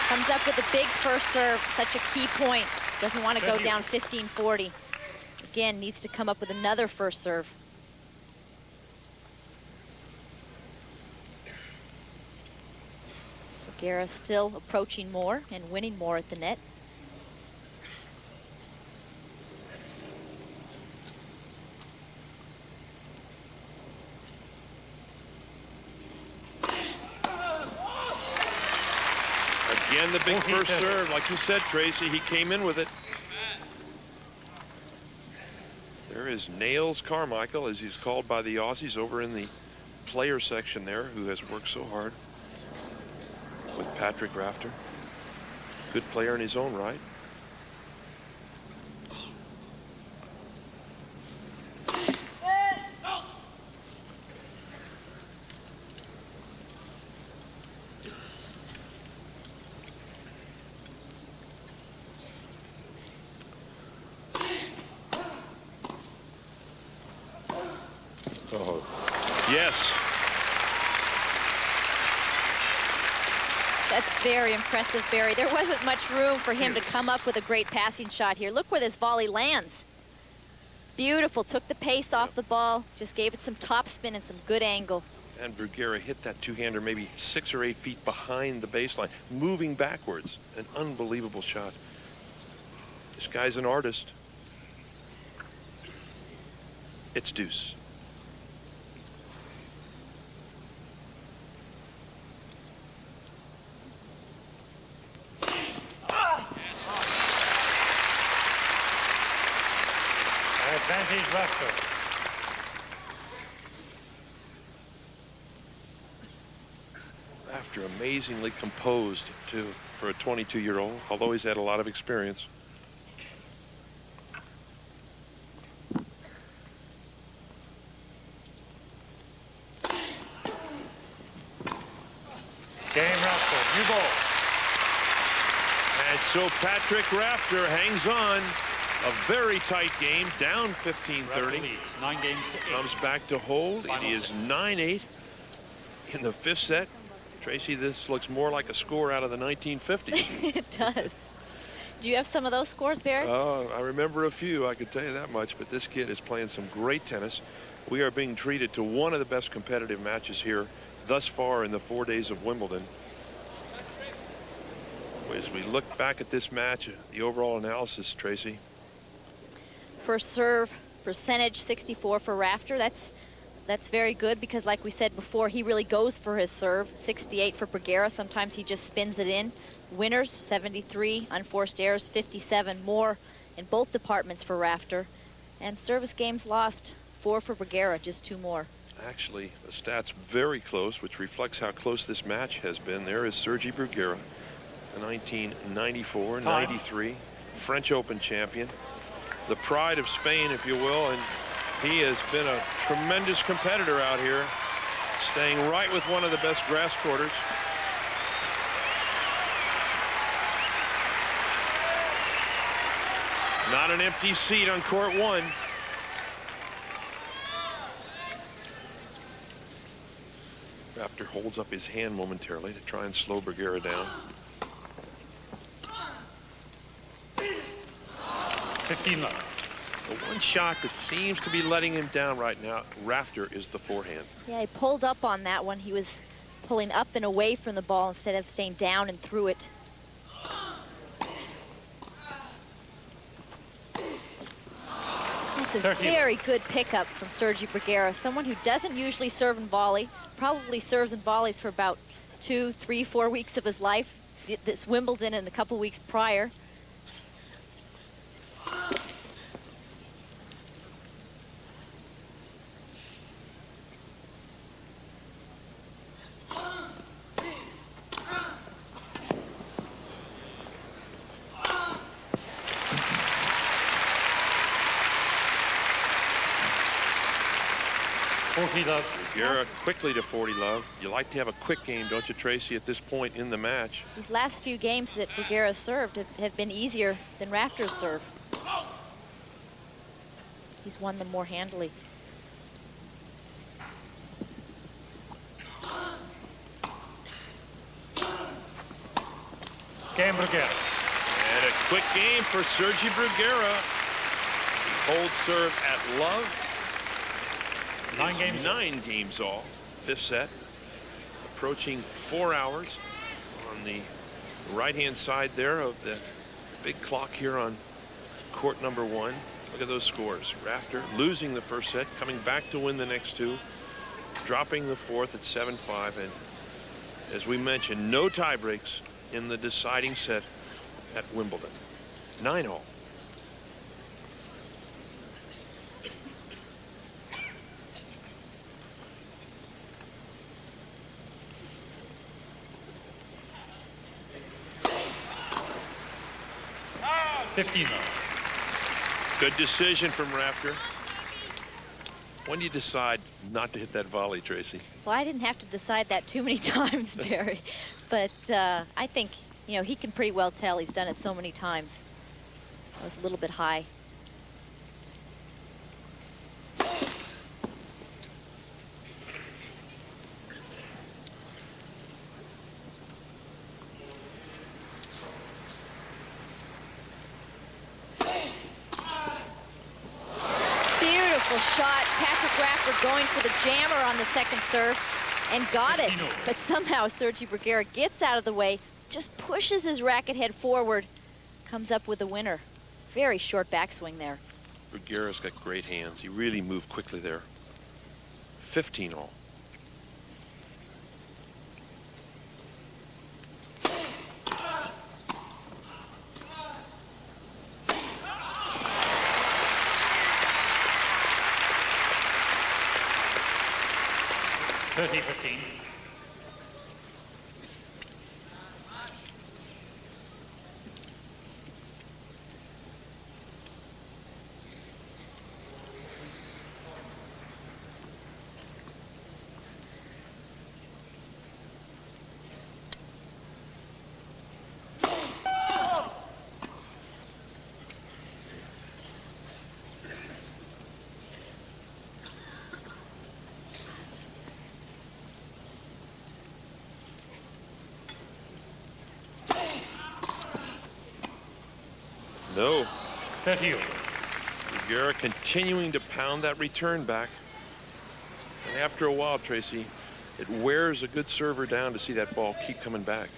Comes up with a big first serve, such a key point. Doesn't want to go down 15-40. Again, needs to come up with another first serve. Bruguera still approaching more and winning more at the net. Again, the big first serve. Like you said, Tracy, he came in with it. There is Nails Carmichael, as he's called by the Aussies, over in the player section there, who has worked so hard with Patrick Rafter. Good player in his own right. Yes. That's very impressive, Barry. There wasn't much room for him to come up with a great passing shot here. Look where this volley lands. Beautiful. Took the pace off the ball. Just gave it some top spin and some good angle. And Bruguera hit that two-hander maybe 6 or 8 feet behind the baseline, moving backwards. An unbelievable shot. This guy's an artist. It's deuce. Advantage Rafter. Rafter amazingly composed too for a 22-year-old, although he's had a lot of experience. Game Rafter, new ball. And so Patrick Rafter hangs on. A very tight game, down 15-30. 9 games to 8. Comes back to hold. Final It is set. 9-8 in the 5th set. Tracy, this looks more like a score out of the 1950s. It does. Do you have some of those scores, Barry? Oh, I remember a few, I could tell you that much, but this kid is playing some great tennis. We are being treated to one of the best competitive matches here thus far in the 4 days of Wimbledon. As we look back at this match, the overall analysis, Tracy. First serve percentage 64 for Rafter. That's very good because, like we said before, he really goes for his serve. 68 for Bruguera. Sometimes he just spins it in. Winners 73, unforced errors 57, more in both departments for Rafter. And service games lost 4 for Bruguera, just 2 more. Actually, the stats very close, which reflects how close this match has been. There is Sergi Bruguera, the 1994-93 French Open champion. The pride of Spain, if you will, and he has been a tremendous competitor out here, staying right with one of the best grass quarters. Not an empty seat on court 1. Rafter holds up his hand momentarily to try and slow Bruguera down. 15 left. The one shot that seems to be letting him down right now, Rafter, is the forehand. Yeah, he pulled up on that one. He was pulling up and away from the ball instead of staying down and through it. That's a 13. very good pickup from Sergi Bruguera, someone who doesn't usually serve and volley, probably serves and volleys for about 2, 3, 4 weeks of his life. This Wimbledon and a couple weeks prior. Bruguera quickly to 40 love. You like to have a quick game, don't you, Tracy, at this point in the match? These last few games that Bruguera served have been easier than Rafter's serve. He's won them more handily. Game Bruguera. And a quick game for Sergi Bruguera. He holds serve at love. 9 games all. 5th set. Approaching 4 hours on the right-hand side there of the big clock here on court number 1. Look at those scores. Rafter losing the first set, coming back to win the next 2, dropping the 4th at 7-5, and as we mentioned, no tie breaks in the deciding set at Wimbledon. 9-all. Good decision from Rafter. When do you decide not to hit that volley, Tracy? Well, I didn't have to decide that too many times, Barry. But I think, you know, he can pretty well tell. He's done it so many times. I was a little bit high. Shot. Patrick Rafter going for the jammer on the second serve. and got it. But somehow Sergi Bruguera gets out of the way, just pushes his racket head forward, comes up with the winner. Very short backswing there. Bruguera's got great hands. He really moved quickly there. 15 all. $30-15. No. 30. Bruguera continuing to pound that return back. And after a while, Tracy, it wears a good server down to see that ball keep coming back.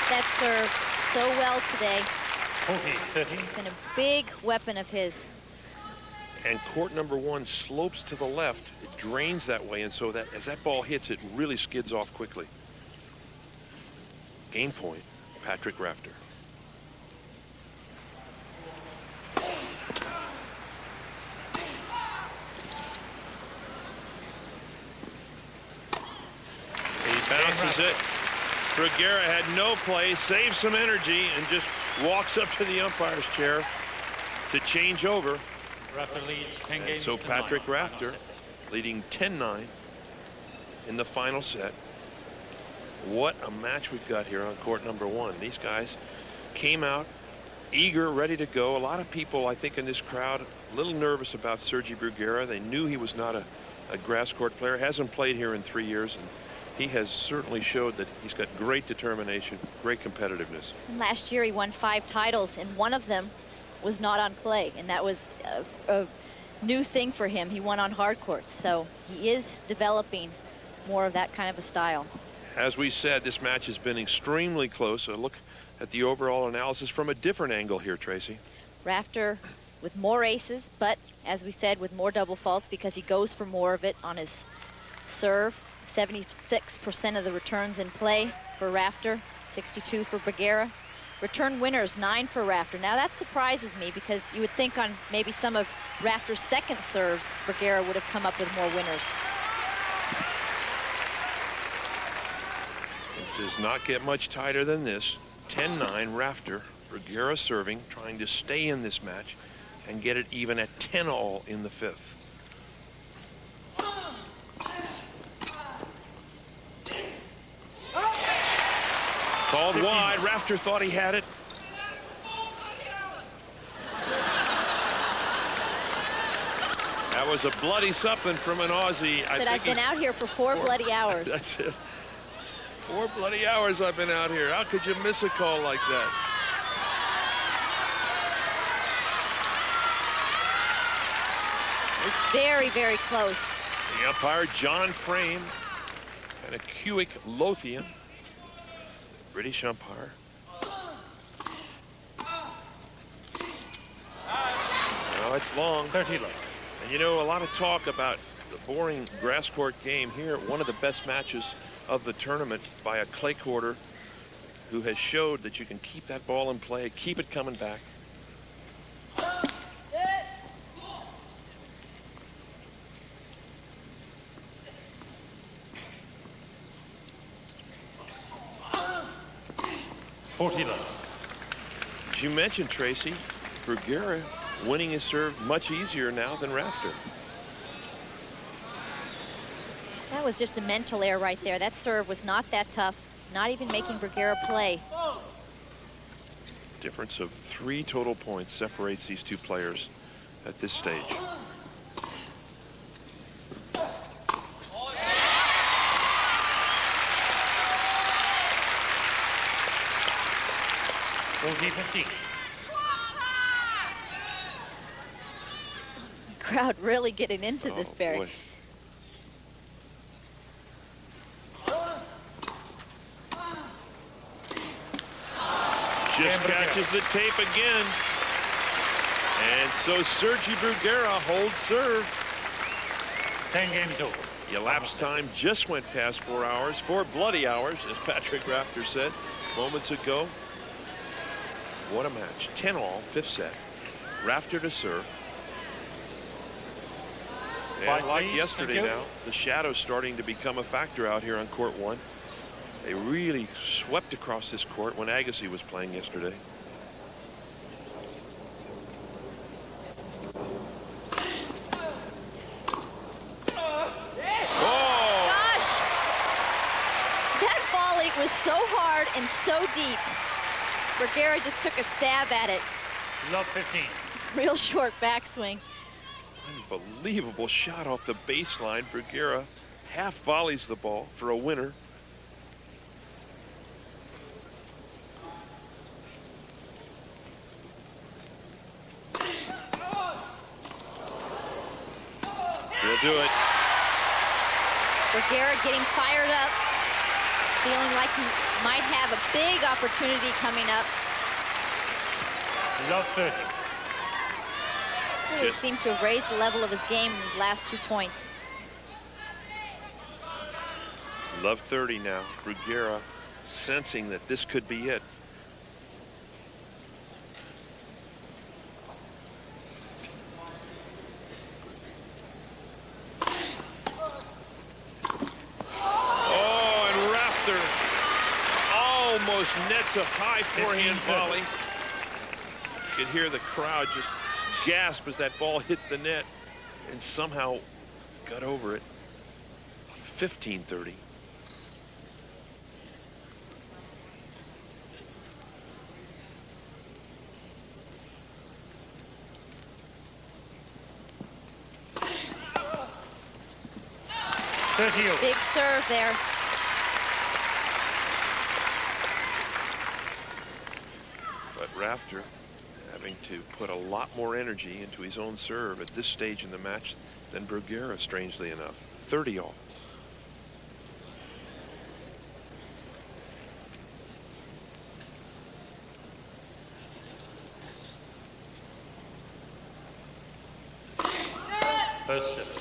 That serve so well today. 40-30. It's been a big weapon of his. And court number one slopes to the left. It drains that way, and so that as that ball hits, it really skids off quickly. Game point, Patrick Rafter. He bounces it. Bruguera had no play, saves some energy, and just walks up to the umpire's chair to change over. Rafter leads 10 games So to Patrick 9. Rafter leading 10-9 in the final set. What a match we've got here on court number one. These guys came out eager, ready to go. A lot of people, I think, in this crowd, a little nervous about Sergi Bruguera. They knew he was not a grass court player. Hasn't played here in 3 years, and he has certainly showed that he's got great determination, great competitiveness. And last year he won 5 titles, and one of them was not on clay, and that was a new thing for him. He won on hard courts, so he is developing more of that kind of a style. As we said, this match has been extremely close. A look at the overall analysis from a different angle here, Tracy. Rafter with more aces, but as we said, with more double faults because he goes for more of it on his serve. 76% of the returns in play for Rafter, 62 for Bruguera. Return winners, 9 for Rafter. Now that surprises me because you would think on maybe some of Rafter's second serves, Bruguera would have come up with more winners. It does not get much tighter than this. 10-9 Rafter. Bruguera serving, trying to stay in this match and get it even at 10-all in the 5th. Called wide. Rafter thought he had it. That was a bloody something from an Aussie. But I've been out here for 4 bloody hours. That's it. 4 bloody hours I've been out here. How could you miss a call like that? It's very, very close. The umpire, John Frame, and a Cuick Lothian. British umpire. Oh, it's long. 30 left. And you know, a lot of talk about the boring grass court game here. One of the best matches of the tournament by a clay courter who has showed that you can keep that ball in play, keep it coming back. As you mentioned, Tracy, Bruguera winning his serve much easier now than Rafter. That was just a mental error right there. That serve was not that tough, not even making Bruguera play. Difference of 3 total points separates these two players at this stage. 40-15. Crowd really getting into this, Barry. Boy. Just catches the tape again. And so Sergi Bruguera holds serve. 10 games over. Elapsed time just went past 4 hours, 4 bloody hours, as Patrick Rafter said moments ago. What a match. 10-all, 5th set. Rafter to serve. And like yesterday now, the shadow's starting to become a factor out here on court 1. They really swept across this court when Agassi was playing yesterday. Was so hard and so deep. Bruguera just took a stab at it. Love 15. Real short backswing. Unbelievable shot off the baseline. Bruguera half volleys the ball for a winner. He'll do it. Bruguera getting fired up. Feeling like he might have a big opportunity coming up. Love 30. Really seemed to have raised the level of his game in his last 2 points. Love 30 now. Bruguera sensing that this could be it. Almost nets a high forehand volley. You could hear the crowd just gasp as that ball hit the net and somehow got over it. 15-30. Big serve there. But Rafter having to put a lot more energy into his own serve at this stage in the match than Bruguera, strangely enough. 30-all. First service.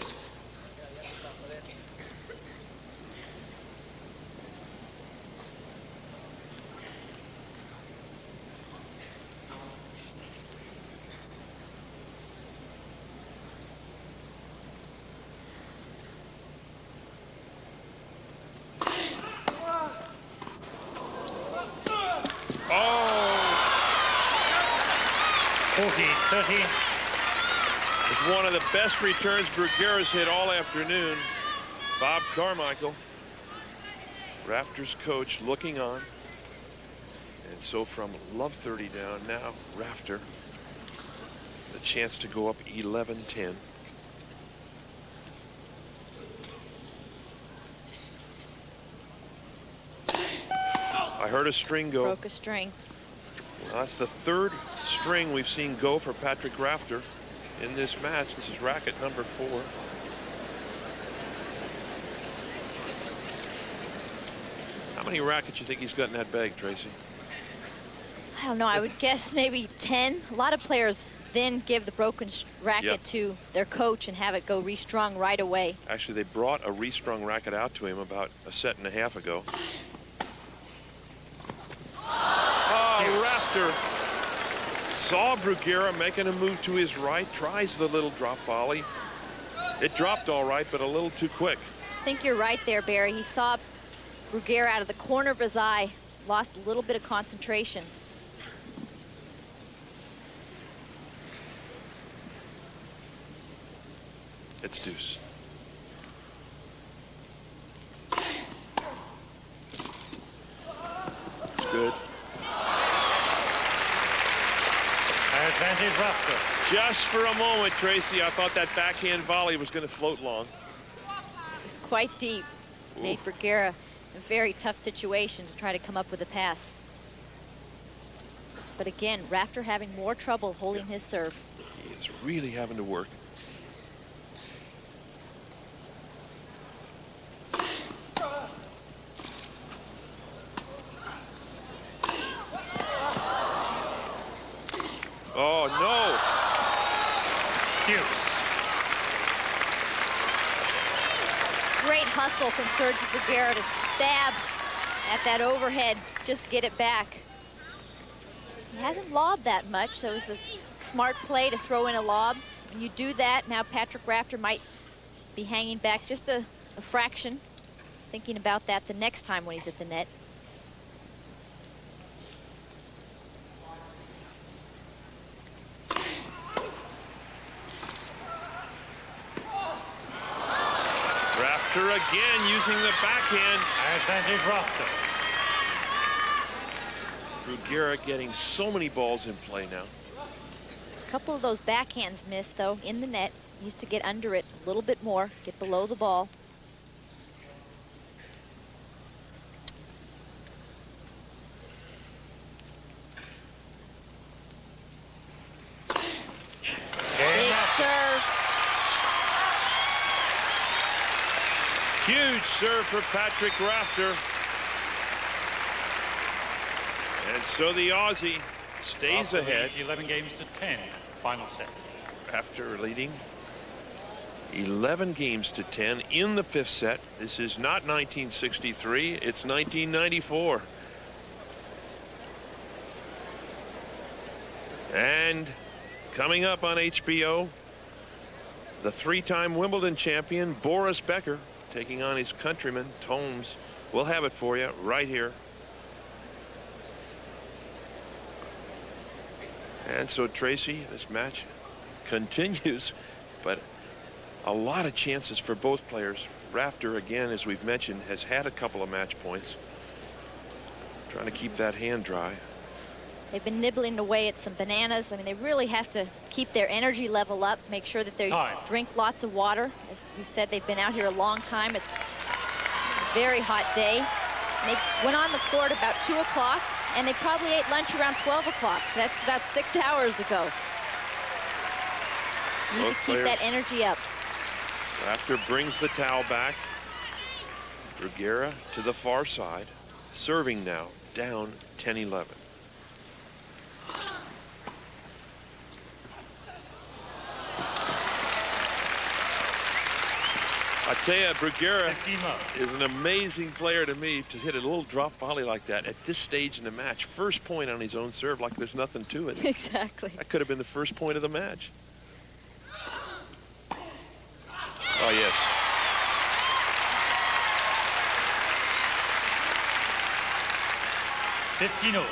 It's one of the best returns Bruguera's hit all afternoon. Bob Carmichael, Rafter's coach, looking on. And so from love 30 down, now Rafter, the chance to go up 11-10. I heard a string go. Broke a string. Well, that's the third string we've seen go for Patrick Rafter in this match. This is racket number 4. How many rackets you think he's got in that bag, Tracy? I don't know. I would guess maybe 10. A lot of players then give the broken racket to their coach and have it go restrung right away. Actually, they brought a restrung racket out to him about a set and a half ago. Oh, Rafter saw Bruguera making a move to his right, tries the little drop volley. It dropped all right, but a little too quick. I think you're right there, Barry. He saw Bruguera out of the corner of his eye, lost a little bit of concentration. It's deuce. It's good. Advantage Rafter. Just for a moment, Tracy, I thought that backhand volley was going to float long. It's quite deep. Made Bruguera a very tough situation to try to come up with a pass. But again, Rafter having more trouble holding his serve. He is really having to work. Oh, no. Hughes. Great hustle from Sergi Bruguera to stab at that overhead, just get it back. He hasn't lobbed that much, so it was a smart play to throw in a lob. When you do that, now Patrick Rafter might be hanging back just a fraction, thinking about that the next time when he's at the net. Rafter again using the backhand. Advantage Rafter. Bruguera getting so many balls in play now. A couple of those backhands missed, though, in the net. Needs to get under it a little bit more, get below the ball. Big serve. Huge serve for Patrick Rafter. And so the Aussie stays ahead. 11 games to 10, final set. Rafter leading 11 games to 10 in the fifth set. This is not 1963, it's 1994. And coming up on HBO, the three-time Wimbledon champion Boris Becker taking on his countryman Tomes. We'll have it for you right here. And so, Tracy, this match continues, but a lot of chances for both players. Rafter, again, as we've mentioned, has had a couple of match points. Trying to keep that hand dry. They've been nibbling away at some bananas. I mean, they really have to keep their energy level up, make sure that they drink lots of water. As you said, they've been out here a long time. It's a very hot day. And they went on the court about 2 o'clock, and they probably ate lunch around 12 o'clock. So that's about 6 hours ago. You need to keep that energy up. Rafter brings the towel back. Bruguera to the far side. Serving now, down 10-11. I tell you, Bruguera is an amazing player to me to hit a little drop volley like that at this stage in the match. First point on his own serve, like there's nothing to it. Exactly. That could have been the first point of the match. Oh, yes. $15.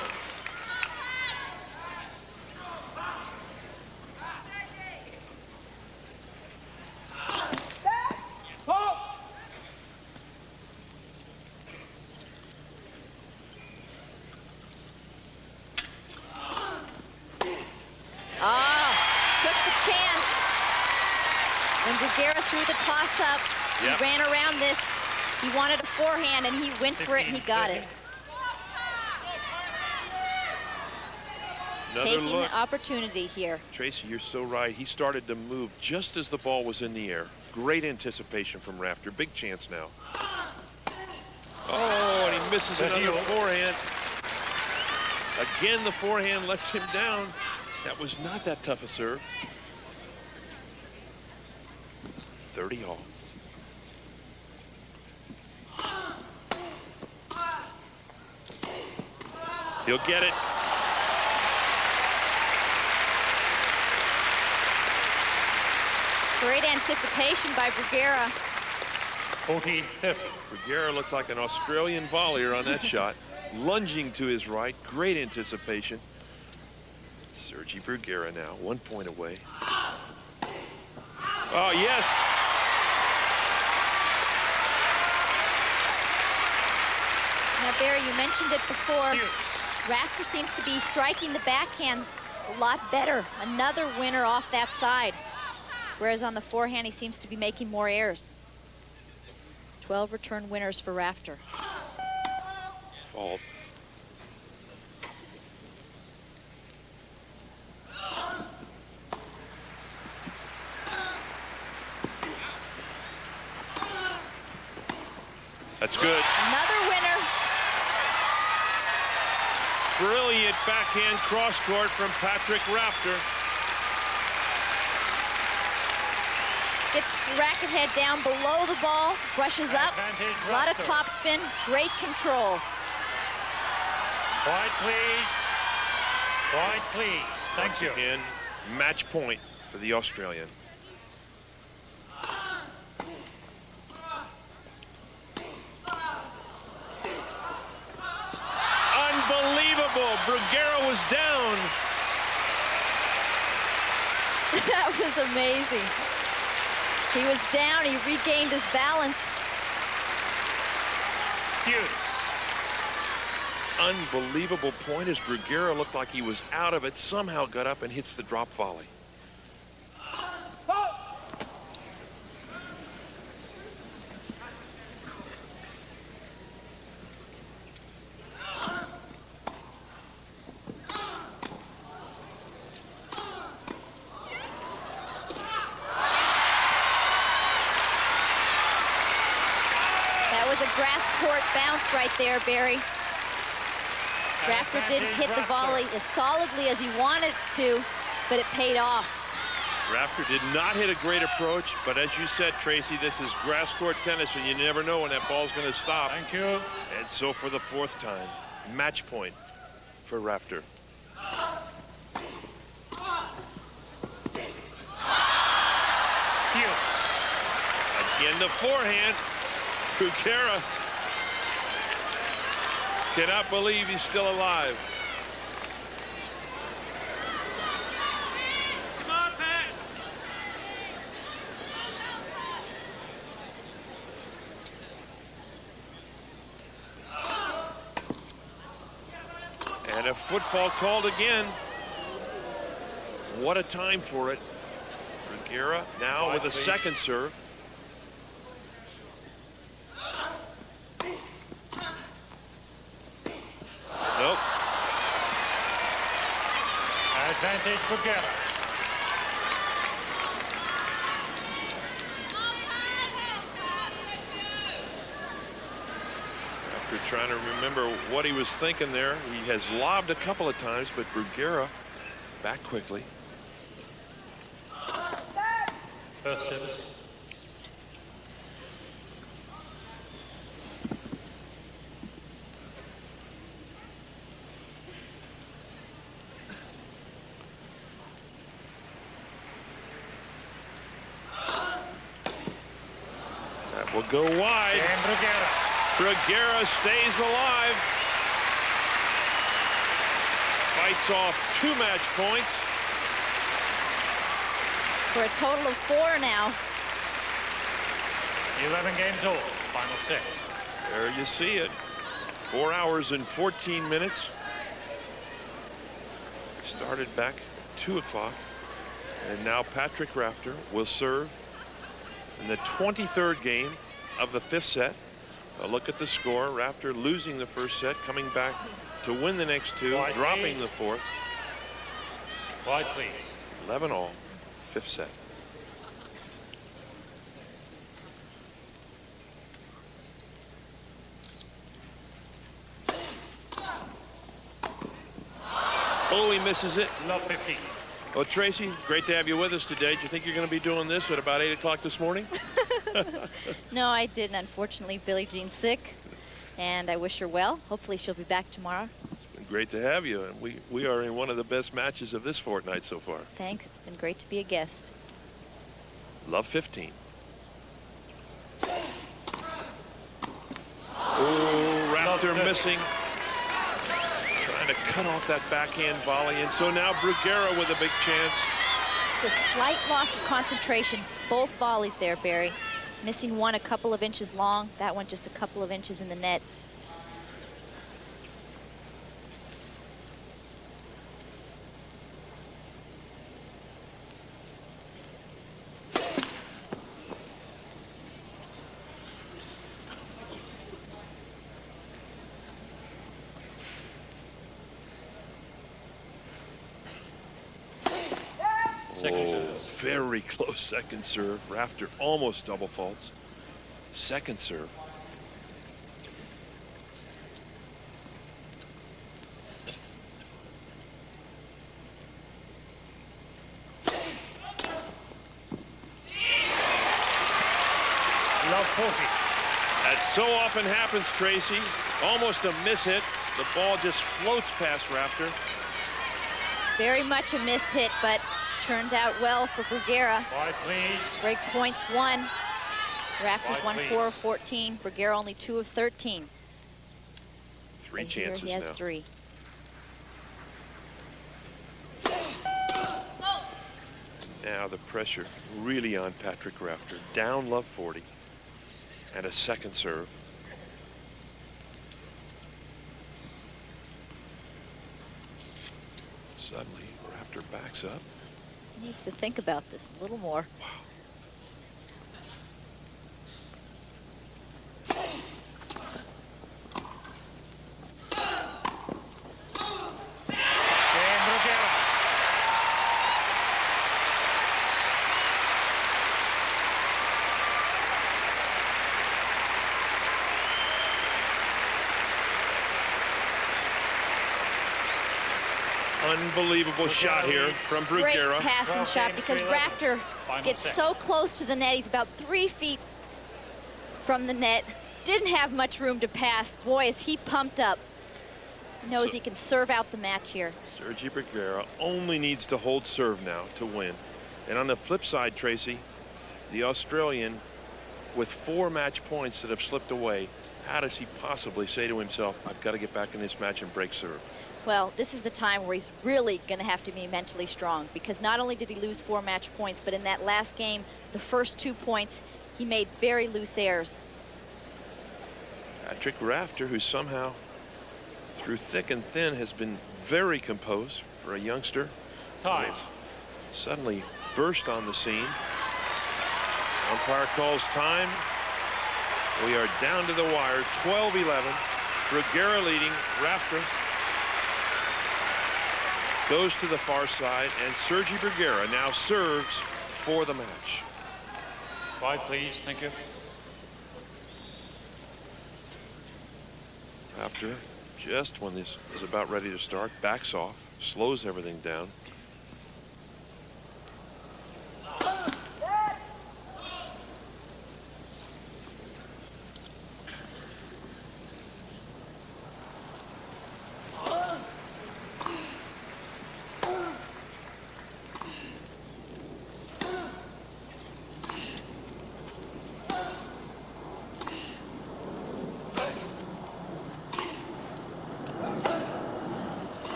Bruguera threw the toss-up. He ran around this. He wanted a forehand, and he went for it, and he got it. Taking the opportunity here. Tracy, you're so right. He started to move just as the ball was in the air. Great anticipation from Rafter. Big chance now. Oh, and he misses another forehand. Again, the forehand lets him down. That was not that tough a serve. 30 all. He'll get it. Great anticipation by Bruguera. 40-30. Bruguera looked like an Australian volleyer on that shot. Lunging to his right. Great anticipation. Sergi Bruguera now 1 point away. Oh, yes. Now, Barry, you mentioned it before. Rafter seems to be striking the backhand a lot better. Another winner off that side. Whereas on the forehand, he seems to be making more errors. 12 return winners for Rafter. Fault. That's good. Another winner. Brilliant backhand cross court from Patrick Rafter. Gets the racket head down below the ball, brushes up. Advantage A lot of Rafter. topspin, great control. Point, please. Point, please. Thank you. Again, match point for the Australian. Unbelievable. Bruguera was down. That was amazing. He was down, he regained his balance. Hughes. Unbelievable point as Bruguera looked like he was out of it, somehow got up and hits the drop volley. That was a grass court bounce right there, Barry. Rafter didn't hit the volley as solidly as he wanted to, but it paid off. Rafter did not hit a great approach, but as you said, Tracy, this is grass court tennis, and you never know when that ball's going to stop. Thank you. And so for the fourth time, match point for Rafter. Hughes. Again, the forehand. Bruguera cannot believe he's still alive. Come on, Pat. And a football called again. What a time for it. Bruguera now with a second serve. Nope. Advantage Bruguera. After trying to remember what he was thinking there, he has lobbed a couple of times, but Bruguera back quickly. First service. That will go wide. And Bruguera. Bruguera stays alive. Fights off 2 match points. For a total of 4 now. 11 games all. Final 6. There you see it. 4 hours and 14 minutes. Started back 2 o'clock. And now Patrick Rafter will serve in the 23rd game of the 5th set. A look at the score. Rafter losing the first set, coming back to win the next 2, Wide, dropping please. the 4th. Wide, please. 11 all, 5th set. Oh, he misses it. Love 15. Well, Tracy, great to have you with us today. Do you think you're going to be doing this at about 8 o'clock this morning? No, I didn't. Unfortunately, Billie Jean's sick, and I wish her well. Hopefully she'll be back tomorrow. It's been great to have you, and we are in one of the best matches of this fortnight so far. Thanks. It's been great to be a guest. Love 15. Oh, Rafter Love 30. missing. Trying to cut off that backhand volley, and so now Bruguera with a big chance. Just a slight loss of concentration. Both volleys there, Barry. Missing one a couple of inches long. That one just a couple of inches in the net. Second serve. Very close second serve. Rafter almost double faults. Second serve. 40. That so often happens, Tracy. Almost a miss hit. The ball just floats past Rafter. Very much a miss hit, but turned out well for Bruguera. Quiet, please. Break points 1. Rafter's Quiet, 1 please. 4 of 14. Bruguera only 2 of 13. Three And here chances he has now. 3. Now the pressure really on Patrick Rafter. Down love 40. And a second serve. Suddenly, Rafter backs up. He needs to think about this a little more. Game Bruguera. Unbelievable shot here from Great Bruguera. passing 12 shot games, because 3-11. Rafter Final gets set. so close to the net. He's about 3 feet from the net. Didn't have much room to pass. Boy, is he pumped up. Knows So- he can serve out the match here. Sergi Bruguera only needs to hold serve now to win. And on the flip side, Tracy, the Australian with 4 match points that have slipped away, how does he possibly say to himself, I've got to get back in this match and break serve? Well, this is the time where he's really going to have to be mentally strong, because not only did he lose 4 match points, but in that last game, the first 2 points, he made very loose errors. Patrick Rafter, who somehow, through thick and thin, has been very composed for a youngster. Time. Suddenly burst on the scene. Umpire calls time. We are down to the wire, 12-11. Bruguera leading. Rafter goes to the far side, and Sergi Bruguera now serves for the match. Quiet, please. Thank you. Rafter, just when this is about ready to start, backs off, slows everything down.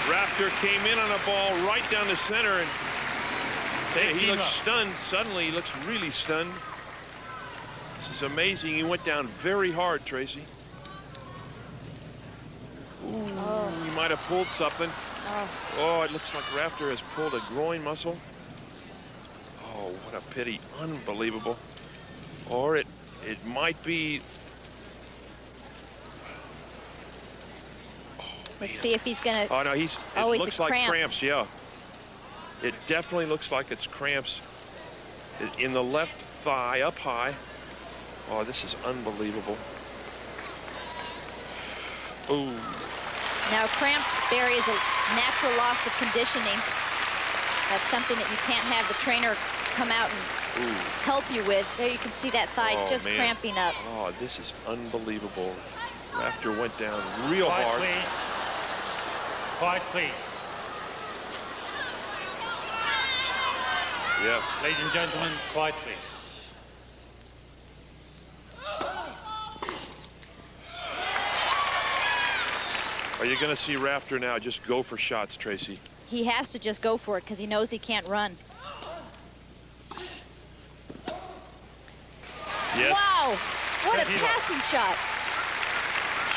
Rafter came in on a ball right down the center, and he looks stunned. Suddenly, he looks really stunned. This is amazing. He went down very hard, Tracy. Ooh, he might have pulled something. Oh, it looks like Rafter has pulled a groin muscle. Oh, what a pity. Unbelievable. Or it might be. Let's see if he's going to. Oh, no, it looks like cramp. cramps, yeah. It definitely looks like it's cramps in the left thigh, up high. Oh, this is unbelievable. Ooh. Now, cramp, Barry, is a natural loss of conditioning. That's something that you can't have the trainer come out and help you with. There you can see that thigh just man. cramping up. Oh, this is unbelievable. Rafter went down real Quiet, hard. please. Quiet, please. Yeah. Ladies and gentlemen, quiet, please. Are you going to see Rafter now just go for shots, Tracy? He has to just go for it because he knows he can't run. Yes. Wow! What a Good passing shot.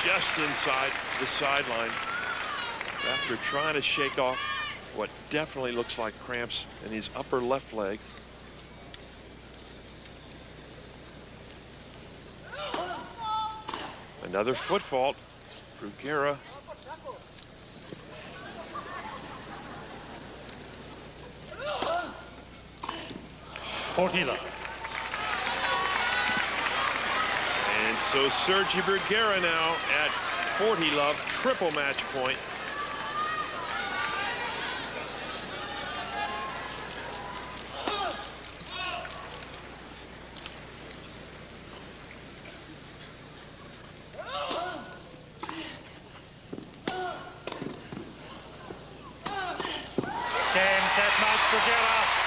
Just inside the sideline. Rafter trying to shake off what definitely looks like cramps in his upper left leg. Another foot fault. Bruguera 40 love. And so Sergi Bruguera now at 40 love, triple match point. Game, set, match, Bruguera.